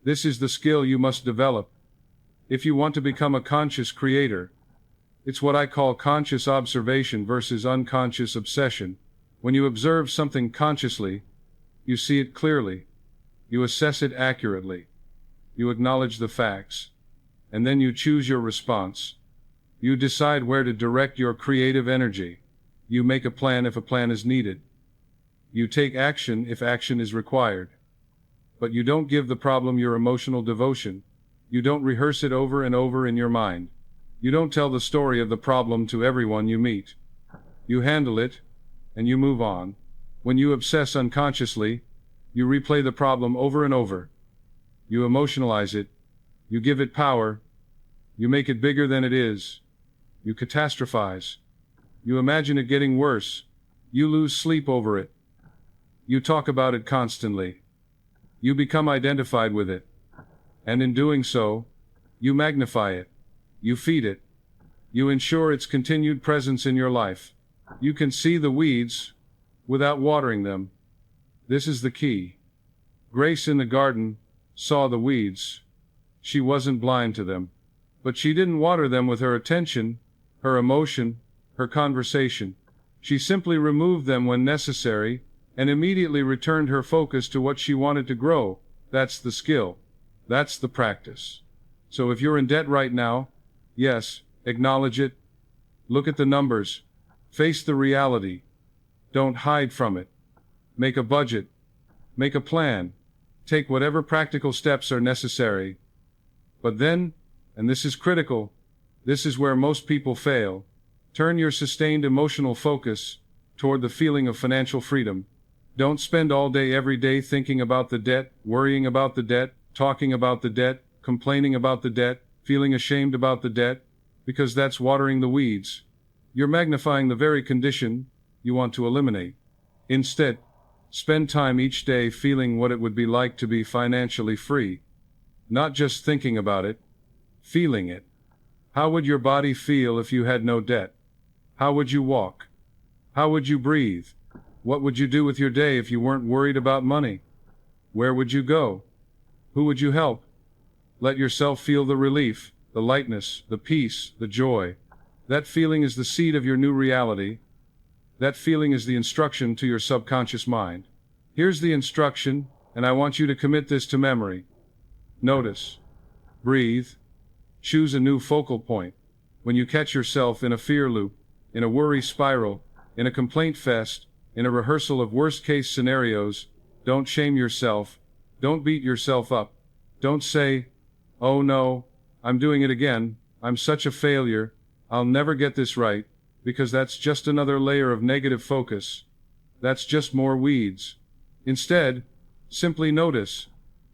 This is the skill you must develop if you want to become a conscious creator. It's what I call conscious observation versus unconscious obsession. When you observe something consciously, you see it clearly. You assess it accurately. You acknowledge the facts. And then you choose your response. You decide where to direct your creative energy. You make a plan if a plan is needed. You take action if action is required. But you don't give the problem your emotional devotion. You don't rehearse it over and over in your mind. You don't tell the story of the problem to everyone you meet. You handle it, and you move on. When you obsess unconsciously, you replay the problem over and over. You emotionalize it. You give it power. You make it bigger than it is. You catastrophize. You imagine it getting worse. You lose sleep over it. You talk about it constantly. You become identified with it. And in doing so, you magnify it. You feed it. You ensure its continued presence in your life. You can see the weeds without watering them. This is the key. Grace in the garden saw the weeds. She wasn't blind to them. But she didn't water them with her attention, her emotion, her conversation. She simply removed them when necessary, and immediately returned her focus to what she wanted to grow. That's the skill. That's the practice. So if you're in debt right now, yes, acknowledge it. Look at the numbers. Face the reality. Don't hide from it. Make a budget. Make a plan. Take whatever practical steps are necessary. But then, and this is critical, this is where most people fail, turn your sustained emotional focus toward the feeling of financial freedom. Don't spend all day every day thinking about the debt, worrying about the debt, talking about the debt, complaining about the debt, feeling ashamed about the debt, because that's watering the weeds. You're magnifying the very condition you want to eliminate. Instead, spend time each day feeling what it would be like to be financially free. Not just thinking about it, feeling it. How would your body feel if you had no debt? How would you walk? How would you breathe? What would you do with your day if you weren't worried about money? Where would you go? Who would you help? Let yourself feel the relief, the lightness, the peace, the joy. That feeling is the seed of your new reality. That feeling is the instruction to your subconscious mind. Here's the instruction, and I want you to commit this to memory. Notice. Breathe. Choose a new focal point. When you catch yourself in a fear loop, in a worry spiral, in a complaint fest, in a rehearsal of worst-case scenarios, don't shame yourself. Don't beat yourself up. Don't say, "Oh no, I'm doing it again. I'm such a failure. I'll never get this right," because that's just another layer of negative focus. That's just more weeds. Instead, simply notice.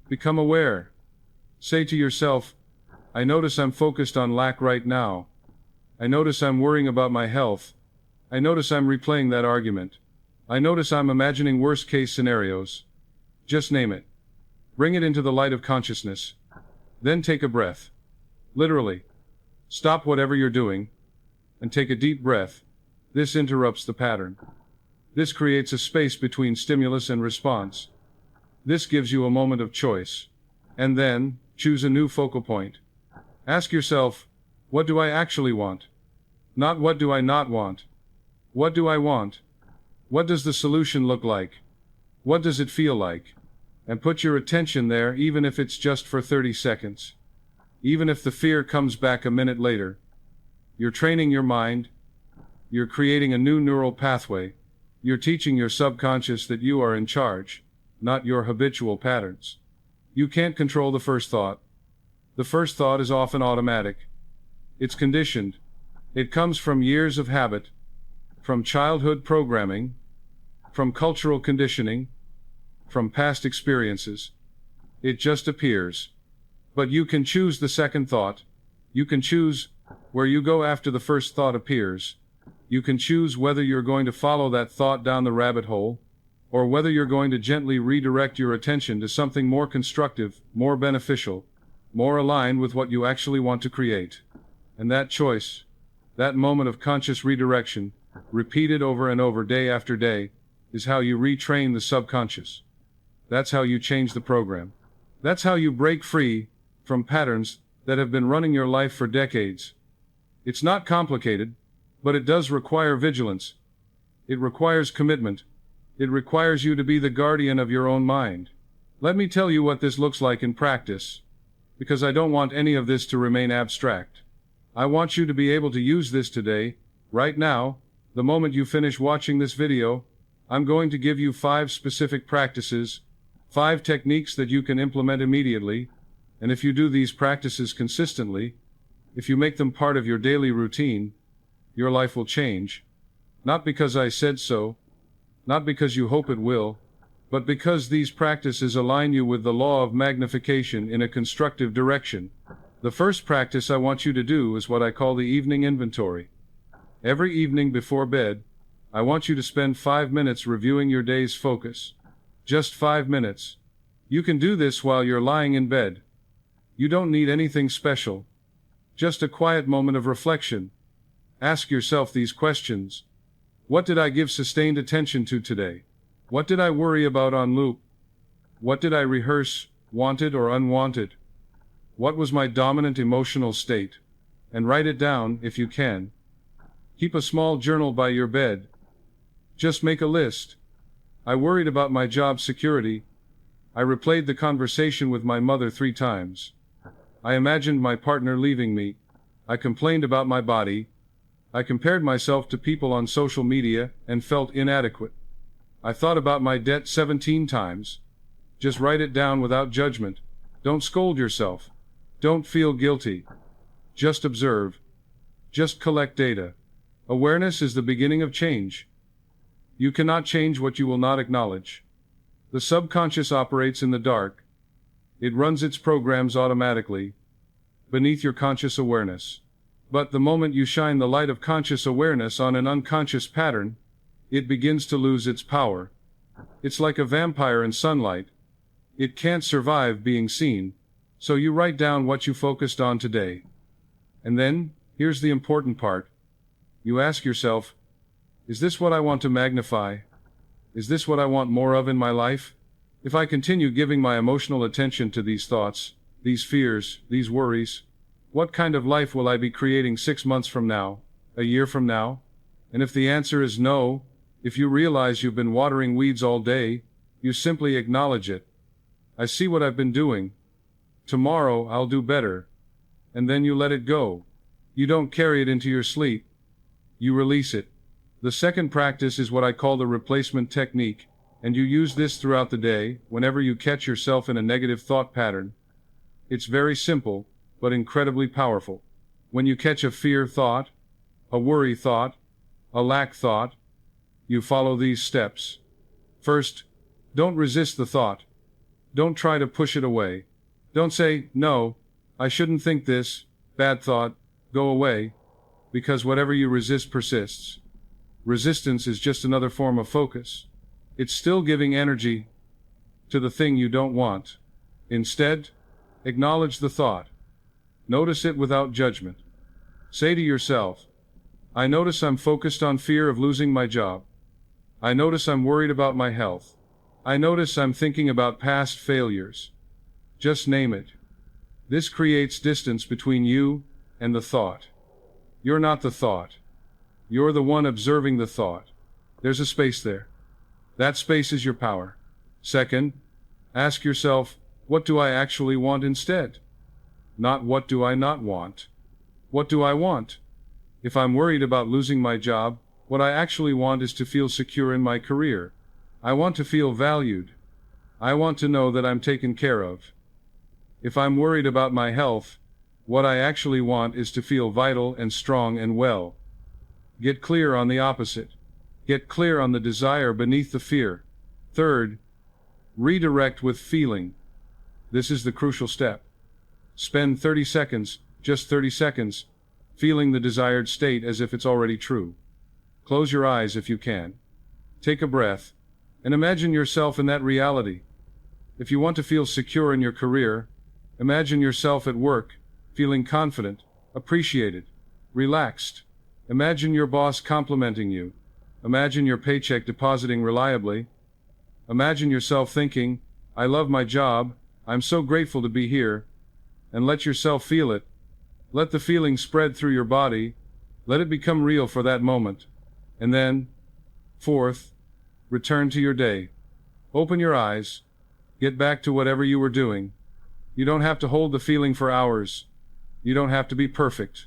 Become aware. Say to yourself, "I notice I'm focused on lack right now. I notice I'm worrying about my health. I notice I'm replaying that argument. I notice I'm imagining worst-case scenarios." Just name it. Bring it into the light of consciousness. Then take a breath. Literally. Stop whatever you're doing and take a deep breath. This interrupts the pattern. This creates a space between stimulus and response. This gives you a moment of choice. And then, choose a new focal point. Ask yourself, what do I actually want? Not what do I not want. What do I want? What does the solution look like? What does it feel like? And put your attention there even if it's just for 30 seconds. Even if the fear comes back a minute later, you're training your mind, you're creating a new neural pathway, you're teaching your subconscious that you are in charge, not your habitual patterns. You can't control the first thought. The first thought is often automatic. It's conditioned. It comes from years of habit, from childhood programming, from cultural conditioning, from past experiences. It just appears. But you can choose the second thought. You can choose where you go after the first thought appears. You can choose whether you're going to follow that thought down the rabbit hole, or whether you're going to gently redirect your attention to something more constructive, more beneficial, more aligned with what you actually want to create. And that choice, that moment of conscious redirection, repeated over and over day after day, is how you retrain the subconscious. That's how you change the program. That's how you break free from patterns that have been running your life for decades. It's not complicated, but it does require vigilance. It requires commitment. It requires you to be the guardian of your own mind. Let me tell you what this looks like in practice, because I don't want any of this to remain abstract. I want you to be able to use this today, right now, the moment you finish watching this video. I'm going to give you 5 specific practices, 5 techniques that you can implement immediately, and if you do these practices consistently, if you make them part of your daily routine, your life will change. Not because I said so, not because you hope it will, but because these practices align you with the law of magnification in a constructive direction. The first practice I want you to do is what I call the evening inventory. Every evening before bed, I want you to spend 5 minutes reviewing your day's focus. Just 5 minutes. You can do this while you're lying in bed. You don't need anything special. Just a quiet moment of reflection. Ask yourself these questions. What did I give sustained attention to today? What did I worry about on loop? What did I rehearse, wanted or unwanted? What was my dominant emotional state? And write it down if you can. Keep a small journal by your bed. Just make a list. I worried about my job security. I replayed the conversation with my mother 3 times. I imagined my partner leaving me. I complained about my body. I compared myself to people on social media and felt inadequate. I thought about my debt 17 times. Just write it down without judgment. Don't scold yourself. Don't feel guilty. Just observe. Just collect data. Awareness is the beginning of change. You cannot change what you will not acknowledge. The subconscious operates in the dark. It runs its programs automatically, beneath your conscious awareness. But the moment you shine the light of conscious awareness on an unconscious pattern, it begins to lose its power. It's like a vampire in sunlight. It can't survive being seen, so you write down what you focused on today. And then, here's the important part. You ask yourself, is this what I want to magnify? Is this what I want more of in my life? If I continue giving my emotional attention to these thoughts, these fears, these worries, what kind of life will I be creating 6 months from now, a year from now? And if the answer is no, if you realize you've been watering weeds all day, you simply acknowledge it. I see what I've been doing. Tomorrow I'll do better. And then you let it go. You don't carry it into your sleep. You release it. The second practice is what I call the replacement technique, and you use this throughout the day whenever you catch yourself in a negative thought pattern. It's very simple, but incredibly powerful. When you catch a fear thought, a worry thought, a lack thought, you follow these steps. First, don't resist the thought. Don't try to push it away. Don't say, no, I shouldn't think this, bad thought, go away, because whatever you resist persists. Resistance is just another form of focus. It's still giving energy to the thing you don't want. Instead, acknowledge the thought. Notice it without judgment. Say to yourself, I notice I'm focused on fear of losing my job. I notice I'm worried about my health. I notice I'm thinking about past failures. Just name it. This creates distance between you and the thought. You're not the thought. You're the one observing the thought. There's a space there. That space is your power. Second, ask yourself, what do I actually want instead? not what do I not want. What do I want? If I'm worried about losing my job, what I actually want is to feel secure in my career. I want to feel valued. I want to know that I'm taken care of. If I'm worried about my health, what I actually want is to feel vital and strong and well. Get clear on the opposite. Get clear on the desire beneath the fear. Third, redirect with feeling. This is the crucial step. Spend 30 seconds, just 30 seconds, feeling the desired state as if it's already true. Close your eyes if you can. Take a breath, and imagine yourself in that reality. If you want to feel secure in your career, imagine yourself at work, feeling confident, appreciated, relaxed. Imagine your boss complimenting you. Imagine your paycheck depositing reliably. Imagine yourself thinking, I love my job, I'm so grateful to be here. And let yourself feel it. Let the feeling spread through your body. Let it become real for that moment. And then, fourth, return to your day. Open your eyes. Get back to whatever you were doing. You don't have to hold the feeling for hours. You don't have to be perfect.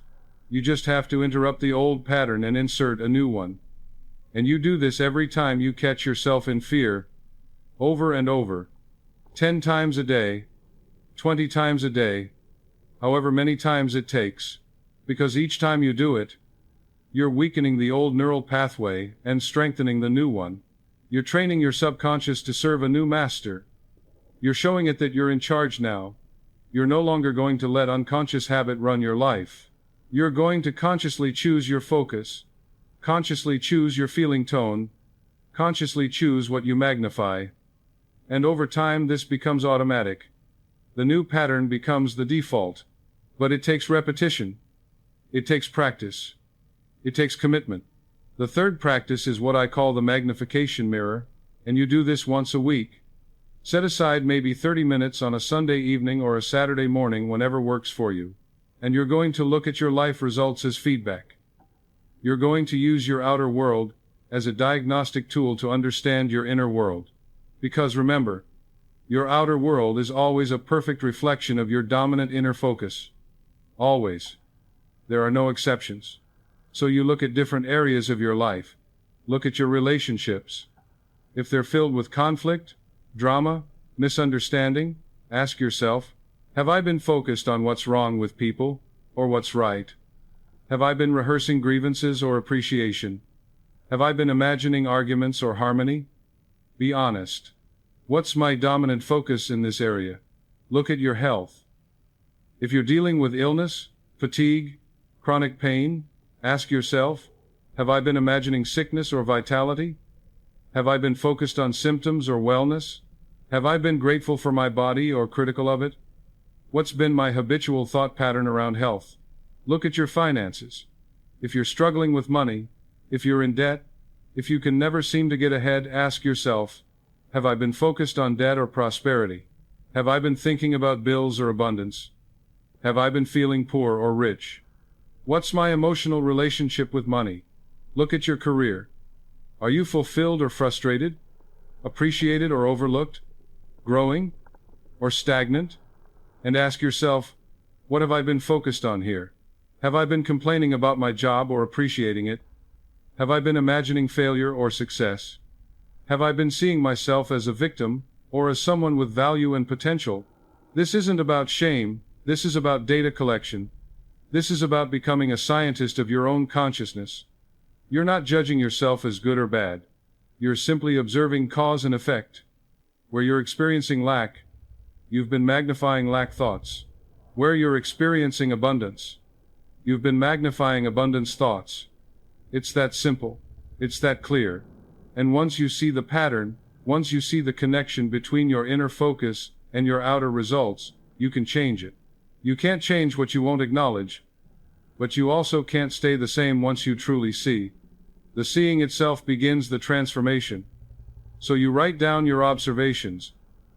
You just have to interrupt the old pattern and insert a new one. And you do this every time you catch yourself in fear, over and over, 10 times a day, 20 times a day, however many times it takes, because each time you do it, you're weakening the old neural pathway and strengthening the new one. You're training your subconscious to serve a new master. You're showing it that you're in charge now. You're no longer going to let unconscious habit run your life. You're going to consciously choose your focus, consciously choose your feeling tone, consciously choose what you magnify. And over time this becomes automatic. The new pattern becomes the default. But it takes repetition. It takes practice. It takes commitment. The third practice is what I call the magnification mirror, and you do this once a week. Set aside maybe 30 minutes on a Sunday evening or a Saturday morning, whenever works for you. And you're going to look at your life results as feedback. You're going to use your outer world as a diagnostic tool to understand your inner world. Because remember, your outer world is always a perfect reflection of your dominant inner focus. Always. There are no exceptions. So you look at different areas of your life. Look at your relationships. If they're filled with conflict, drama, misunderstanding, ask yourself, have I been focused on what's wrong with people, or what's right? Have I been rehearsing grievances or appreciation? Have I been imagining arguments or harmony? Be honest. What's my dominant focus in this area? Look at your health. If you're dealing with illness, fatigue, chronic pain, ask yourself, have I been imagining sickness or vitality? Have I been focused on symptoms or wellness? Have I been grateful for my body or critical of it? What's been my habitual thought pattern around health? Look at your finances. If you're struggling with money, if you're in debt, if you can never seem to get ahead, ask yourself, have I been focused on debt or prosperity? Have I been thinking about bills or abundance? Have I been feeling poor or rich? What's my emotional relationship with money? Look at your career. Are you fulfilled or frustrated? Appreciated or overlooked? Growing or stagnant? And ask yourself, what have I been focused on here? Have I been complaining about my job or appreciating it? Have I been imagining failure or success? Have I been seeing myself as a victim, or as someone with value and potential? This isn't about shame, this is about data collection. This is about becoming a scientist of your own consciousness. You're not judging yourself as good or bad. You're simply observing cause and effect. Where you're experiencing lack, you've been magnifying lack thoughts. Where you're experiencing abundance, you've been magnifying abundance thoughts. It's that simple. It's that clear. And once you see the pattern, once you see the connection between your inner focus and your outer results, you can change it. You can't change what you won't acknowledge, but you also can't stay the same once you truly see. The seeing itself begins the transformation. So you write down your observations.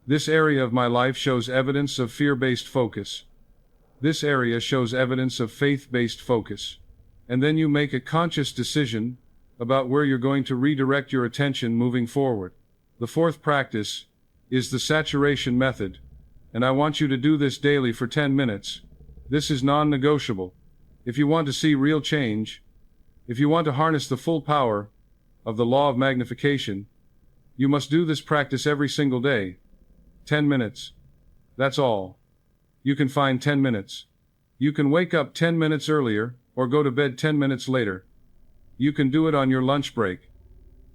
This area of my life shows evidence of fear-based focus. This area shows evidence of faith-based focus. And then you make a conscious decision about where you're going to redirect your attention moving forward. The fourth practice is the saturation method, and I want you to do this daily for 10 minutes. This is non-negotiable. If you want to see real change, if you want to harness the full power of the law of magnification, you must do this practice every single day. 10 minutes. That's all. You can find 10 minutes. You can wake up 10 minutes earlier, or go to bed 10 minutes later. You can do it on your lunch break.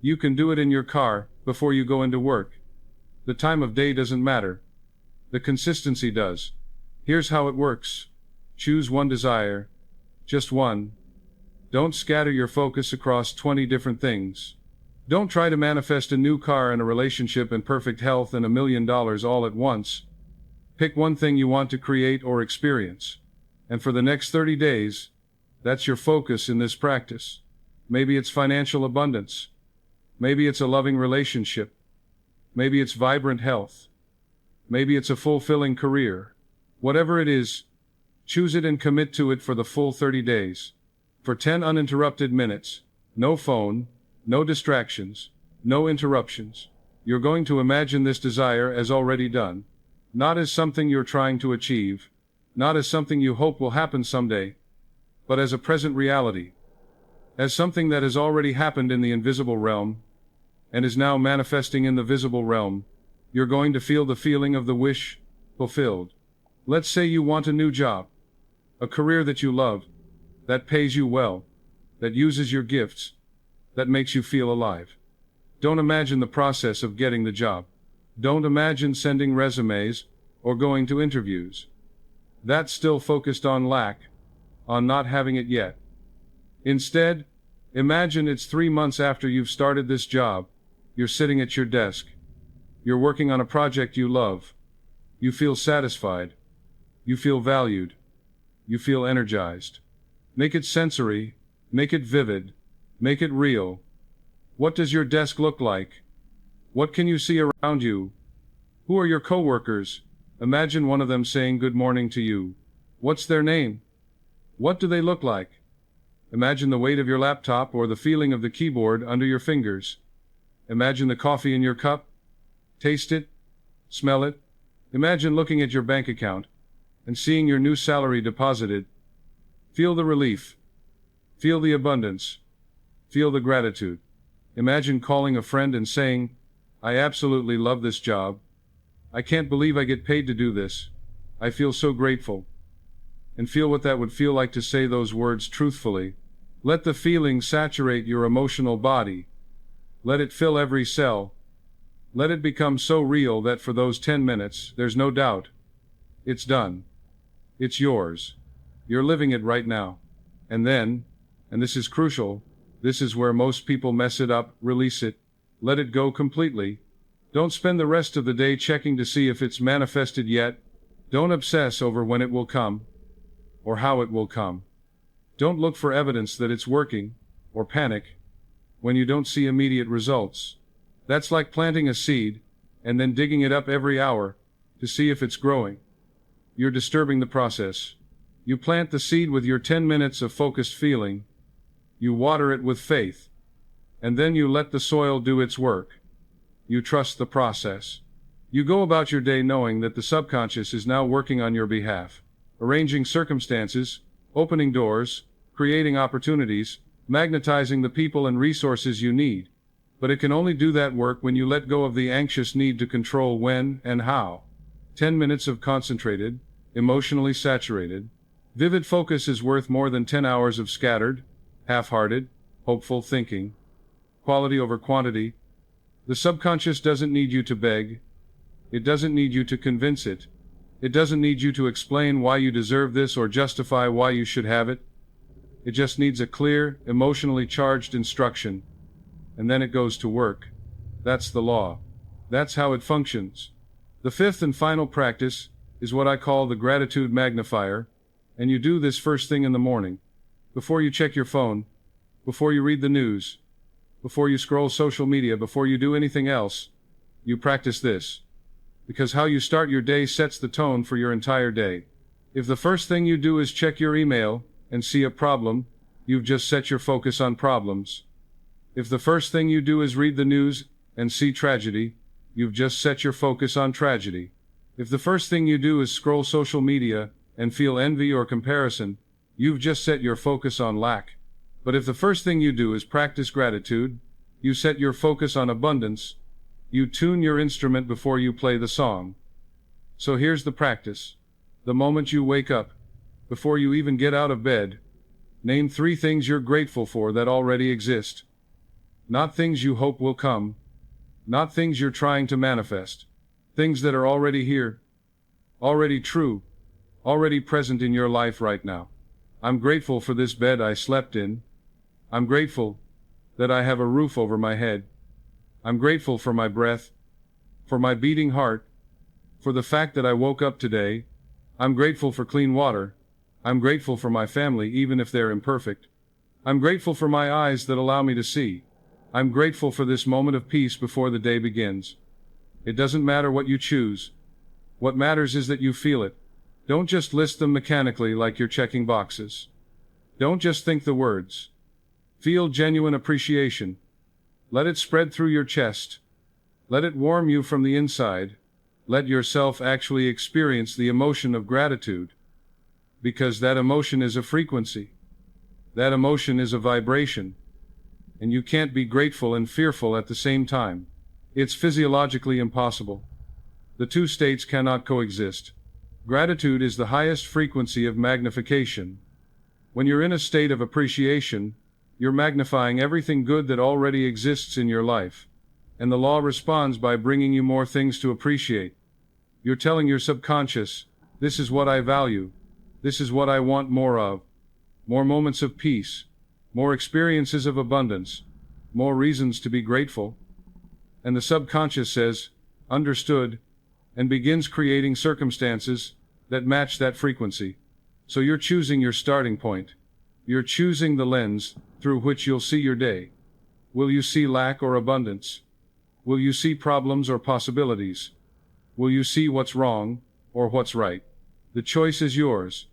You can do it in your car, before you go into work. The time of day doesn't matter. The consistency does. Here's how it works. Choose one desire. Just one. Don't scatter your focus across 20 different things. Don't try to manifest a new car and a relationship and perfect health and $1 million all at once. Pick one thing you want to create or experience. And for the next 30 days, that's your focus in this practice. Maybe it's financial abundance. Maybe it's a loving relationship. Maybe it's vibrant health. Maybe it's a fulfilling career. Whatever it is, choose it and commit to it for the full 30 days. For 10 uninterrupted minutes, no phone, no distractions, no interruptions. You're going to imagine this desire as already done, not as something you're trying to achieve, not as something you hope will happen someday, but as a present reality, as something that has already happened in the invisible realm, and is now manifesting in the visible realm. You're going to feel the feeling of the wish fulfilled. Let's say you want a new job, a career that you love, that pays you well, that uses your gifts, that makes you feel alive. Don't imagine the process of getting the job. Don't imagine sending resumes or going to interviews. That's still focused on lack, on not having it yet. Instead, imagine it's 3 months after you've started this job. You're sitting at your desk. You're working on a project you love. You feel satisfied. You feel valued. You feel energized. Make it sensory. Make it vivid. Make it real. What does your desk look like? What can you see around you? Who are your coworkers? Imagine one of them saying good morning to you. What's their name? What do they look like? Imagine the weight of your laptop or the feeling of the keyboard under your fingers. Imagine the coffee in your cup. Taste it. Smell it. Imagine looking at your bank account and seeing your new salary deposited. Feel the relief. Feel the abundance. Feel the gratitude. Imagine calling a friend and saying, I absolutely love this job. I can't believe I get paid to do this. I feel so grateful. And feel what that would feel like to say those words truthfully. Let the feeling saturate your emotional body. Let it fill every cell. Let it become so real that for those 10 minutes, there's no doubt. It's done. It's yours. You're living it right now. And then, and this is crucial, this is where most people mess it up, release it. Let it go completely. Don't spend the rest of the day checking to see if it's manifested yet. Don't obsess over when it will come, or how it will come. Don't look for evidence that it's working, or panic when you don't see immediate results. That's like planting a seed, and then digging it up every hour to see if it's growing. You're disturbing the process. You plant the seed with your 10 minutes of focused feeling. You water it with faith. And then you let the soil do its work. You trust the process. You go about your day knowing that the subconscious is now working on your behalf, arranging circumstances, opening doors, creating opportunities, magnetizing the people and resources you need. But it can only do that work when you let go of the anxious need to control when and how. 10 minutes of concentrated, emotionally saturated, vivid focus is worth more than 10 hours of scattered, half-hearted, hopeful thinking. Quality over quantity. The subconscious doesn't need you to beg. It doesn't need you to convince it. It doesn't need you to explain why you deserve this or justify why you should have it. It just needs a clear, emotionally charged instruction. And then it goes to work. That's the law. That's how it functions. The fifth and final practice is what I call the gratitude magnifier, and you do this first thing in the morning. Before you check your phone, before you read the news, before you scroll social media, before you do anything else, you practice this. Because how you start your day sets the tone for your entire day. If the first thing you do is check your email and see a problem, you've just set your focus on problems. If the first thing you do is read the news and see tragedy, you've just set your focus on tragedy. If the first thing you do is scroll social media and feel envy or comparison, you've just set your focus on lack. But if the first thing you do is practice gratitude, you set your focus on abundance, you tune your instrument before you play the song. So here's the practice. The moment you wake up, before you even get out of bed, name 3 things you're grateful for that already exist. Not things you hope will come, not things you're trying to manifest. Things that are already here, already true, already present in your life right now. I'm grateful for this bed I slept in. I'm grateful that I have a roof over my head. I'm grateful for my breath, for my beating heart, for the fact that I woke up today. I'm grateful for clean water. I'm grateful for my family, even if they're imperfect. I'm grateful for my eyes that allow me to see. I'm grateful for this moment of peace before the day begins. It doesn't matter what you choose. What matters is that you feel it. Don't just list them mechanically like you're checking boxes. Don't just think the words. Feel genuine appreciation. Let it spread through your chest. Let it warm you from the inside. Let yourself actually experience the emotion of gratitude. Because that emotion is a frequency. That emotion is a vibration. And you can't be grateful and fearful at the same time. It's physiologically impossible. The 2 states cannot coexist. Gratitude is the highest frequency of magnification. When you're in a state of appreciation, you're magnifying everything good that already exists in your life. And the law responds by bringing you more things to appreciate. You're telling your subconscious, this is what I value. This is what I want more of. More moments of peace. More experiences of abundance. More reasons to be grateful. And the subconscious says, understood, and begins creating circumstances that match that frequency. So you're choosing your starting point. You're choosing the lens through which you'll see your day. Will you see lack or abundance? Will you see problems or possibilities? Will you see what's wrong or what's right? The choice is yours.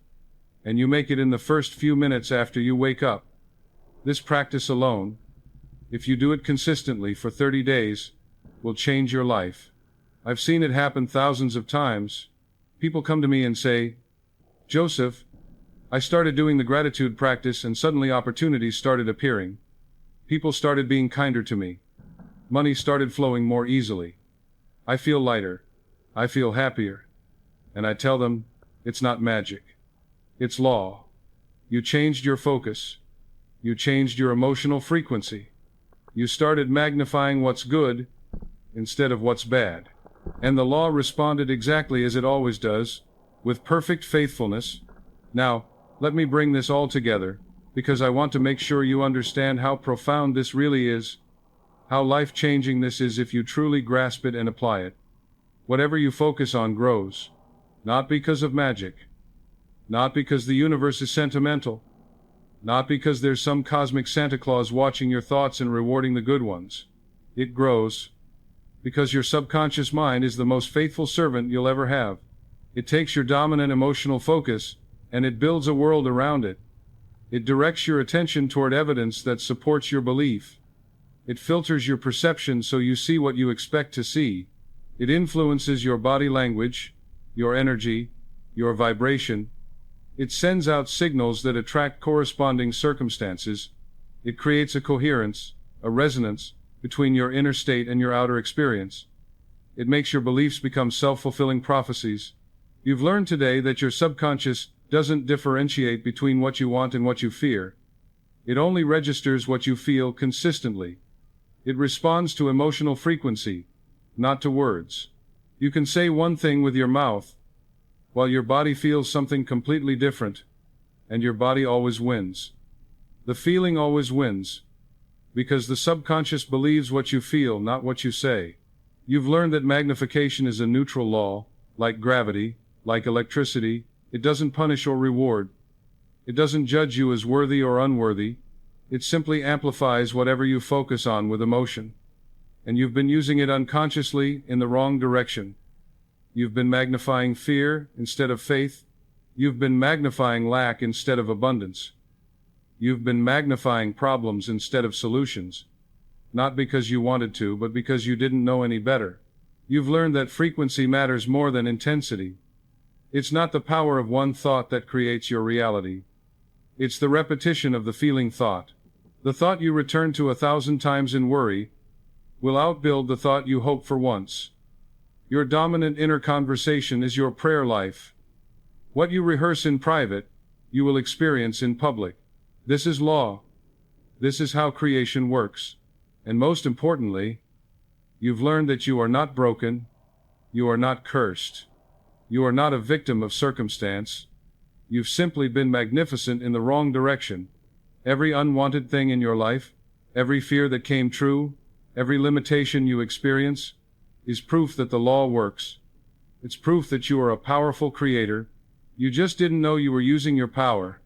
And you make it in the first few minutes after you wake up. This practice alone, if you do it consistently for 30 days, will change your life. I've seen it happen thousands of times. People come to me and say, Joseph, I started doing the gratitude practice and suddenly opportunities started appearing. People started being kinder to me. Money started flowing more easily. I feel lighter. I feel happier. And I tell them, it's not magic. It's law. You changed your focus. You changed your emotional frequency. You started magnifying what's good instead of what's bad. And the law responded exactly as it always does, with perfect faithfulness. Now, let me bring this all together, because I want to make sure you understand how profound this really is, how life-changing this is if you truly grasp it and apply it. Whatever you focus on grows, not because of magic, not because the universe is sentimental, not because there's some cosmic Santa Claus watching your thoughts and rewarding the good ones. It grows because your subconscious mind is the most faithful servant you'll ever have. It takes your dominant emotional focus, and it builds a world around it. It directs your attention toward evidence that supports your belief. It filters your perception so you see what you expect to see. It influences your body language, your energy, your vibration. It sends out signals that attract corresponding circumstances. It creates a coherence, a resonance, between your inner state and your outer experience. It makes your beliefs become self-fulfilling prophecies. You've learned today that your subconscious doesn't differentiate between what you want and what you fear. It only registers what you feel consistently. It responds to emotional frequency, not to words. You can say one thing with your mouth, while your body feels something completely different, and your body always wins. The feeling always wins, because the subconscious believes what you feel, not what you say. You've learned that magnification is a neutral law, like gravity, like electricity. It doesn't punish or reward. It doesn't judge you as worthy or unworthy. It simply amplifies whatever you focus on with emotion. And you've been using it unconsciously in the wrong direction. You've been magnifying fear instead of faith. You've been magnifying lack instead of abundance. You've been magnifying problems instead of solutions. Not because you wanted to, but because you didn't know any better. You've learned that frequency matters more than intensity. It's not the power of one thought that creates your reality. It's the repetition of the feeling thought. The thought you return to 1,000 times in worry will outbuild the thought you hope for once. Your dominant inner conversation is your prayer life. What you rehearse in private, you will experience in public. This is law. This is how creation works. And most importantly, you've learned that you are not broken, you are not cursed, you are not a victim of circumstance. You've simply been magnificent in the wrong direction. Every unwanted thing in your life, every fear that came true, every limitation you experience, is proof that the law works. It's proof that you are a powerful creator. You just didn't know you were using your power.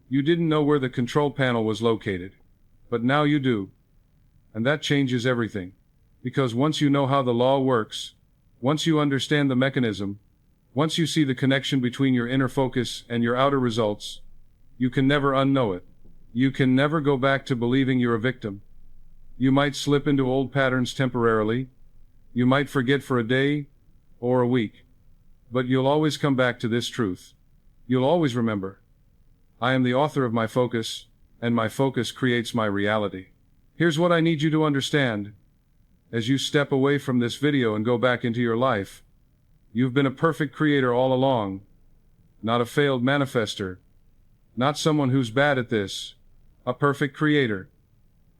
You didn't know where the control panel was located. But now you do. And that changes everything. Because once you know how the law works, once you understand the mechanism, once you see the connection between your inner focus and your outer results, you can never unknow it. You can never go back to believing you're a victim. You might slip into old patterns temporarily. You might forget for a day or a week. But you'll always come back to this truth. You'll always remember. I am the author of my focus, and my focus creates my reality. Here's what I need you to understand. As you step away from this video and go back into your life, you've been a perfect creator all along, not a failed manifester, not someone who's bad at this, a perfect creator.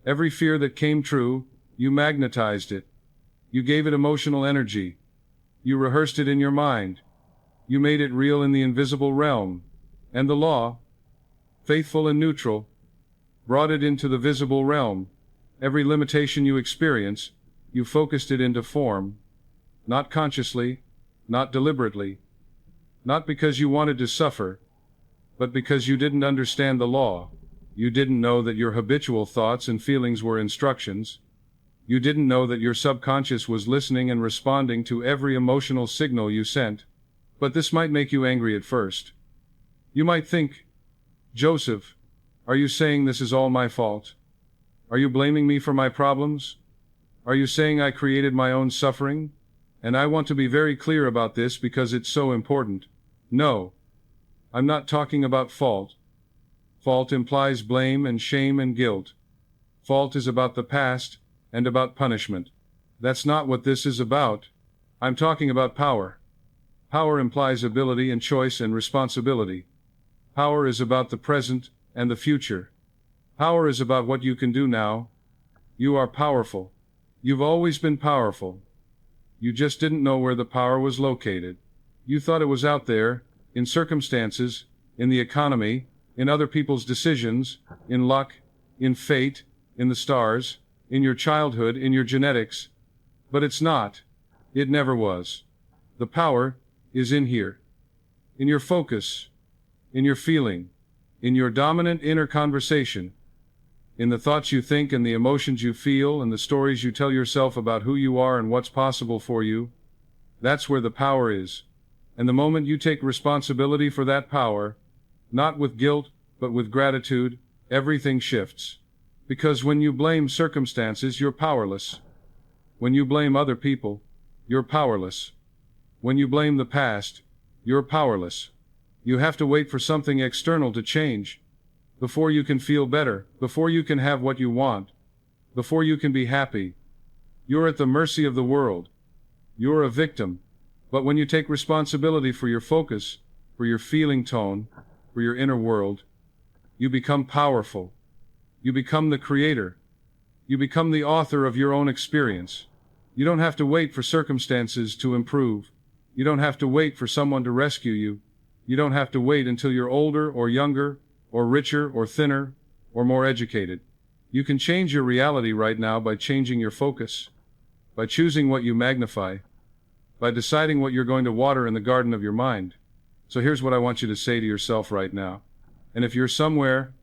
Every fear that came true, you magnetized it. You gave it emotional energy. You rehearsed it in your mind. You made it real in the invisible realm. And the law, faithful and neutral, brought it into the visible realm. Every limitation you experience, you focused it into form, not consciously, not deliberately, not because you wanted to suffer, but because you didn't understand the law. You didn't know that your habitual thoughts and feelings were instructions. You didn't know that your subconscious was listening and responding to every emotional signal you sent. But this might make you angry at first. You might think, Joseph, are you saying this is all my fault? Are you blaming me for my problems? Are you saying I created my own suffering? And I want to be very clear about this because it's so important. No, I'm not talking about fault. Fault implies blame and shame and guilt. Fault is about the past and about punishment. That's not what this is about. I'm talking about power. Power implies ability and choice and responsibility. Power is about the present and the future. Power is about what you can do now. You are powerful. You've always been powerful. You just didn't know where the power was located. You thought it was out there, in circumstances, in the economy, in other people's decisions, in luck, in fate, in the stars, in your childhood, in your genetics. But it's not. It never was. The power is in here. In your focus, in your feeling, in your dominant inner conversation, in the thoughts you think and the emotions you feel and the stories you tell yourself about who you are and what's possible for you. That's where the power is. And the moment you take responsibility for that power, not with guilt, but with gratitude, everything shifts. Because when you blame circumstances, you're powerless. When you blame other people, you're powerless. When you blame the past, you're powerless. You have to wait for something external to change. Before you can feel better, before you can have what you want, before you can be happy. You're at the mercy of the world. You're a victim. But when you take responsibility for your focus, for your feeling tone, for your inner world, you become powerful. You become the creator. You become the author of your own experience. You don't have to wait for circumstances to improve. You don't have to wait for someone to rescue you. You don't have to wait until you're older or younger, or richer or thinner, or more educated. You can change your reality right now by changing your focus, by choosing what you magnify, by deciding what you're going to water in the garden of your mind. So here's what I want you to say to yourself right now. And if you're somewhere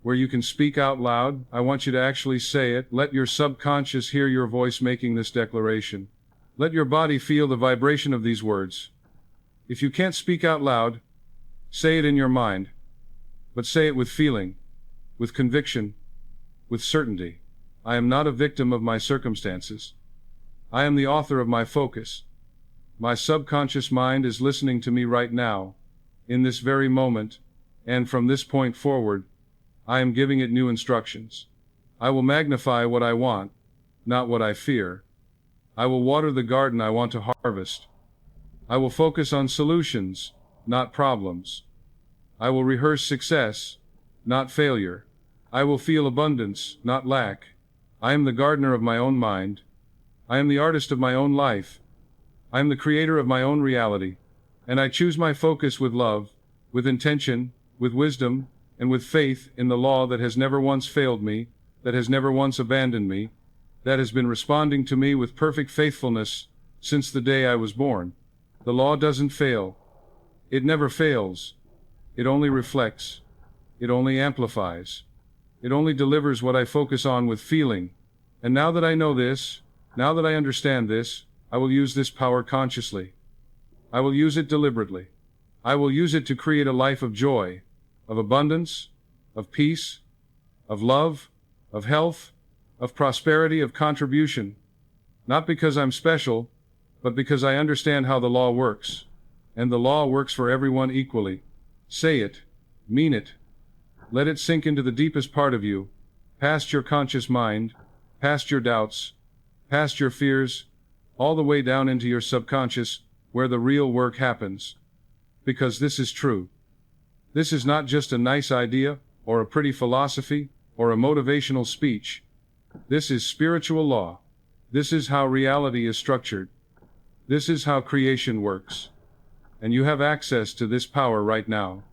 where you can speak out loud, I want you to actually say it. Let your subconscious hear your voice making this declaration. Let your body feel the vibration of these words. If you can't speak out loud, say it in your mind. But say it with feeling, with conviction, with certainty. I am not a victim of my circumstances. I am the author of my focus. My subconscious mind is listening to me right now, in this very moment, and from this point forward, I am giving it new instructions. I will magnify what I want, not what I fear. I will water the garden I want to harvest. I will focus on solutions, not problems. I will rehearse success, not failure. I will feel abundance, not lack. I am the gardener of my own mind. I am the artist of my own life. I am the creator of my own reality. And I choose my focus with love, with intention, with wisdom, and with faith in the law that has never once failed me, that has never once abandoned me, that has been responding to me with perfect faithfulness since the day I was born. The law doesn't fail. It never fails. It only reflects. It only amplifies. It only delivers what I focus on with feeling. And now that I know this, now that I understand this, I will use this power consciously. I will use it deliberately. I will use it to create a life of joy, of abundance, of peace, of love, of health, of prosperity, of contribution. Not because I'm special, but because I understand how the law works. And the law works for everyone equally. Say it. Mean it. Let it sink into the deepest part of you, past your conscious mind, past your doubts, past your fears, all the way down into your subconscious, where the real work happens. Because this is true. This is not just a nice idea, or a pretty philosophy, or a motivational speech. This is spiritual law. This is how reality is structured. This is how creation works. And you have access to this power right now.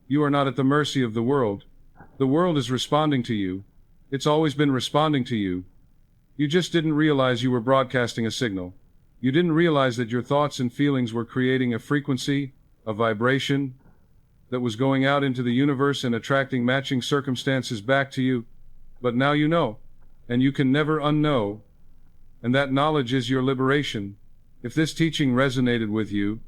You are not at the mercy of the world. The world is responding to you. It's always been responding to you. You just didn't realize you were broadcasting a signal. You didn't realize that your thoughts and feelings were creating a frequency, a vibration, that was going out into the universe and attracting matching circumstances back to you. But now you know, and you can never unknow. And that knowledge is your liberation. If this teaching resonated with you,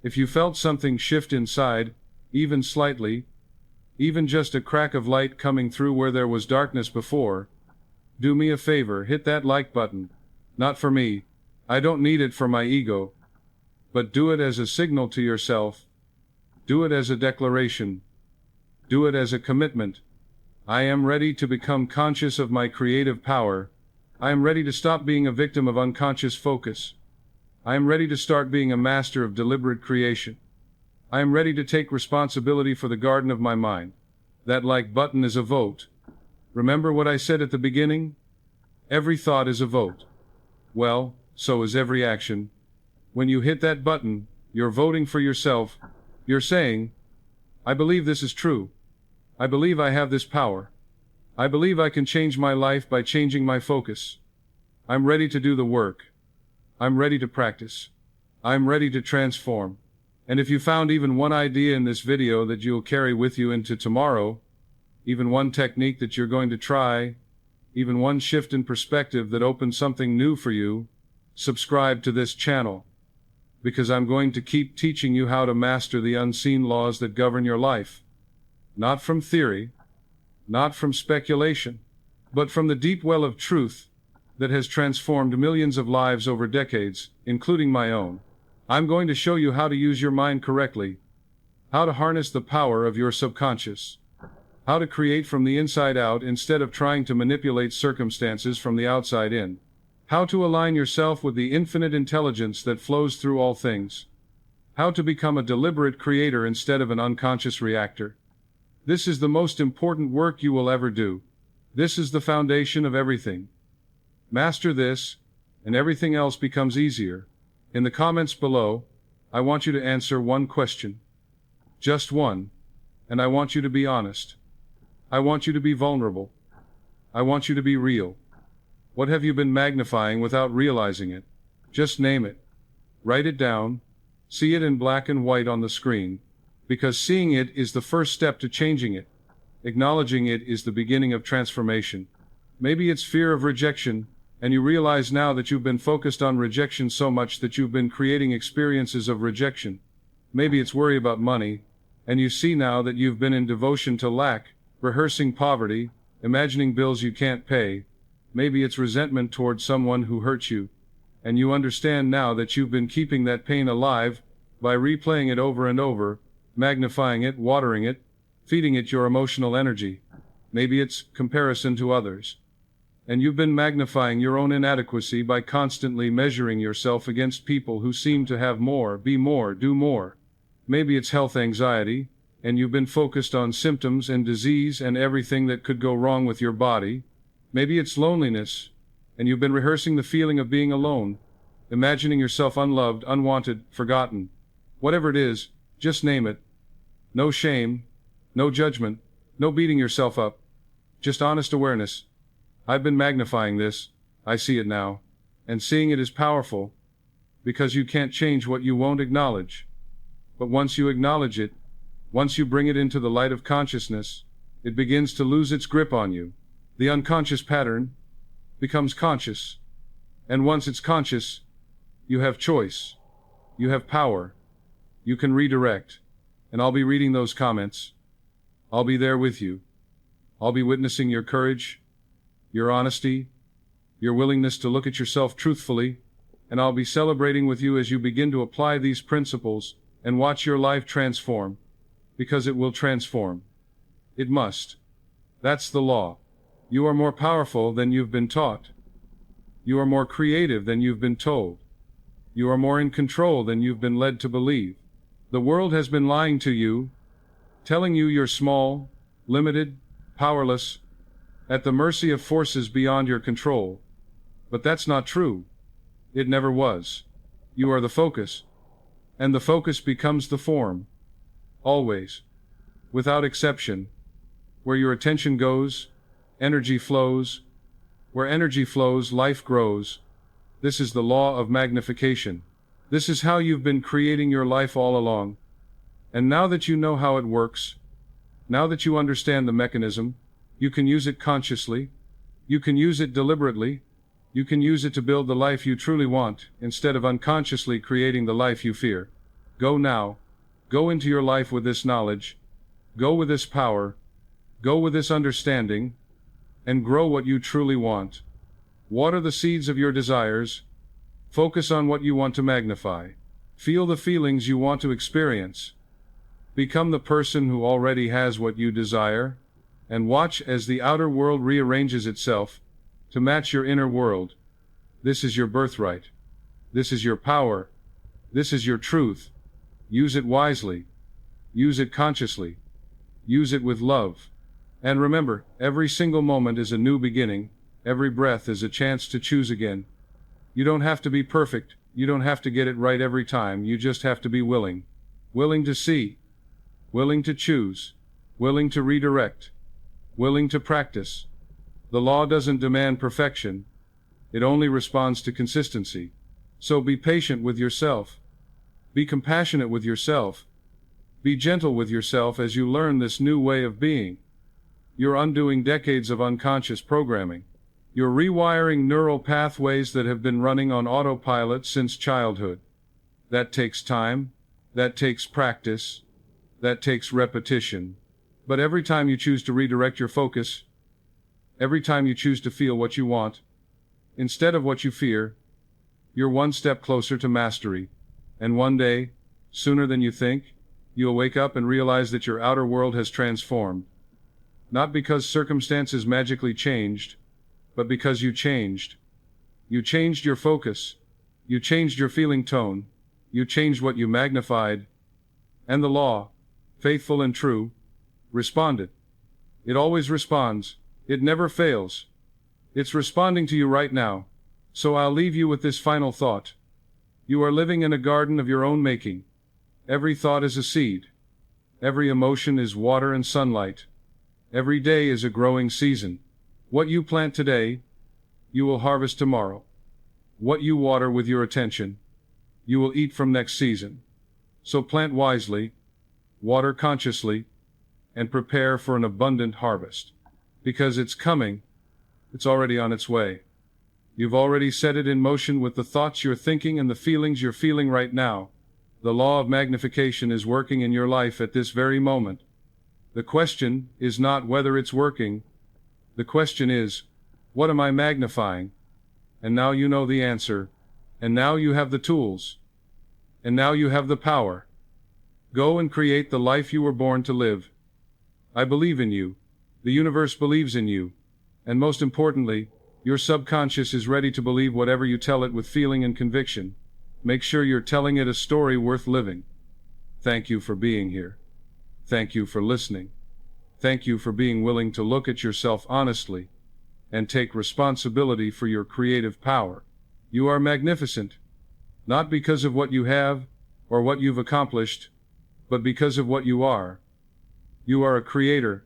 if you felt something shift inside, even slightly, even just a crack of light coming through where there was darkness before, do me a favor, hit that like button. Not for me. I don't need it for my ego. But do it as a signal to yourself. Do it as a declaration. Do it as a commitment. I am ready to become conscious of my creative power. I am ready to stop being a victim of unconscious focus. I am ready to start being a master of deliberate creation. I am ready to take responsibility for the garden of my mind. That like button is a vote. Remember what I said at the beginning? Every thought is a vote. Well, so is every action. When you hit that button, you're voting for yourself. You're saying, I believe this is true. I believe I have this power. I believe I can change my life by changing my focus. I'm ready to do the work. I'm ready to practice. I'm ready to transform. And if you found even one idea in this video that you'll carry with you into tomorrow, even one technique that you're going to try, even one shift in perspective that opens something new for you, subscribe to this channel. Because I'm going to keep teaching you how to master the unseen laws that govern your life. Not from theory, not from speculation, but from the deep well of truth that has transformed millions of lives over decades, including my own. I'm going to show you how to use your mind correctly, how to harness the power of your subconscious, how to create from the inside out instead of trying to manipulate circumstances from the outside in, how to align yourself with the infinite intelligence that flows through all things, how to become a deliberate creator instead of an unconscious reactor. This is the most important work you will ever do. This is the foundation of everything. Master this, and everything else becomes easier. In the comments below, I want you to answer one question. Just one. And I want you to be honest. I want you to be vulnerable. I want you to be real. What have you been magnifying without realizing it? Just name it. Write it down. See it in black and white on the screen. Because seeing it is the first step to changing it. Acknowledging it is the beginning of transformation. Maybe it's fear of rejection, and you realize now that you've been focused on rejection so much that you've been creating experiences of rejection. Maybe it's worry about money, and you see now that you've been in devotion to lack, rehearsing poverty, imagining bills you can't pay. Maybe it's resentment towards someone who hurt you, And you understand now that you've been keeping that pain alive by replaying it over and over, magnifying it, watering it, feeding it your emotional energy. Maybe it's comparison to others. And you've been magnifying your own inadequacy by constantly measuring yourself against people who seem to have more, be more, do more. Maybe it's health anxiety, and you've been focused on symptoms and disease and everything that could go wrong with your body. Maybe it's loneliness, and you've been rehearsing the feeling of being alone, imagining yourself unloved, unwanted, forgotten. Whatever it is, just name it. No shame, no judgment, no beating yourself up. Just honest awareness. I've been magnifying this, I see it now, and seeing it is powerful, because you can't change what you won't acknowledge. But once you acknowledge it, once you bring it into the light of consciousness, it begins to lose its grip on you. The unconscious pattern becomes conscious, and once it's conscious, you have choice, you have power, you can redirect, and I'll be reading those comments. I'll be there with you. I'll be witnessing your courage, your honesty, your willingness to look at yourself truthfully, and I'll be celebrating with you as you begin to apply these principles and watch your life transform, because it will transform. It must. That's the law. You are more powerful than you've been taught. You are more creative than you've been told. You are more in control than you've been led to believe. The world has been lying to you, telling you you're small, limited, powerless, at the mercy of forces beyond your control. But that's not true. It never was. You are the focus, and the focus becomes the form. Always. Without exception. Where your attention goes, energy flows. Where energy flows, life grows. This is the law of magnification. This is how you've been creating your life all along. And now that you know how it works, now that you understand the mechanism, you can use it consciously, you can use it deliberately, you can use it to build the life you truly want, instead of unconsciously creating the life you fear. Go now. Go into your life with this knowledge. Go with this power. Go with this understanding. And grow what you truly want. Water the seeds of your desires. Focus on what you want to magnify. Feel the feelings you want to experience. Become the person who already has what you desire. And watch as the outer world rearranges itself to match your inner world. This is your birthright. This is your power. This is your truth. Use it wisely. Use it consciously. Use it with love. And remember, every single moment is a new beginning. Every breath is a chance to choose again. You don't have to be perfect. You don't have to get it right every time. You just have to be willing. Willing to see. Willing to choose. Willing to redirect. Willing to practice. The law doesn't demand perfection. It only responds to consistency. So be patient with yourself. Be compassionate with yourself. Be gentle with yourself as you learn this new way of being. You're undoing decades of unconscious programming. You're rewiring neural pathways that have been running on autopilot since childhood. That takes time. That takes practice. That takes repetition. But every time you choose to redirect your focus, every time you choose to feel what you want, instead of what you fear, you're one step closer to mastery. And one day, sooner than you think, you'll wake up and realize that your outer world has transformed. Not because circumstances magically changed, but because you changed. You changed your focus. You changed your feeling tone. You changed what you magnified. And the law, faithful and true, responded. It always responds. It never fails. It's responding to you right now. So I'll leave you with this final thought. You are living in a garden of your own making. Every thought is a seed. Every emotion is water and sunlight. Every day is a growing season. What you plant today, you will harvest tomorrow. What you water with your attention, you will eat from next season. So plant wisely, water consciously, and prepare for an abundant harvest. Because it's coming, it's already on its way. You've already set it in motion with the thoughts you're thinking and the feelings you're feeling right now. The law of magnification is working in your life at this very moment. The question is not whether it's working. The question is, what am I magnifying? And now you know the answer, And now you have the tools. And now you have the power. Go and create the life you were born to live. I believe in you. The universe believes in you. And most importantly, your subconscious is ready to believe whatever you tell it with feeling and conviction. Make sure you're telling it a story worth living. Thank you for being here. Thank you for listening. Thank you for being willing to look at yourself honestly and take responsibility for your creative power. You are magnificent, not because of what you have or what you've accomplished, but because of what you are. You are a creator,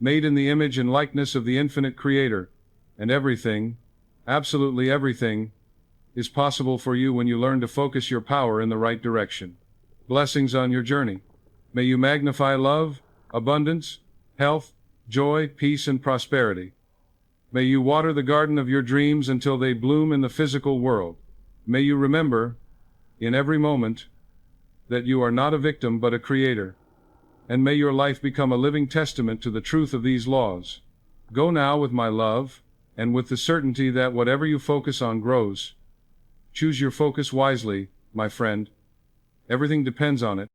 made in the image and likeness of the infinite creator, and everything, absolutely everything, is possible for you when you learn to focus your power in the right direction. Blessings on your journey. May you magnify love, abundance, health, joy, peace, and prosperity. May you water the garden of your dreams until they bloom in the physical world. May you remember, in every moment, that you are not a victim but a creator. And may your life become a living testament to the truth of these laws. Go now with my love, and with the certainty that whatever you focus on grows. Choose your focus wisely, my friend. Everything depends on it.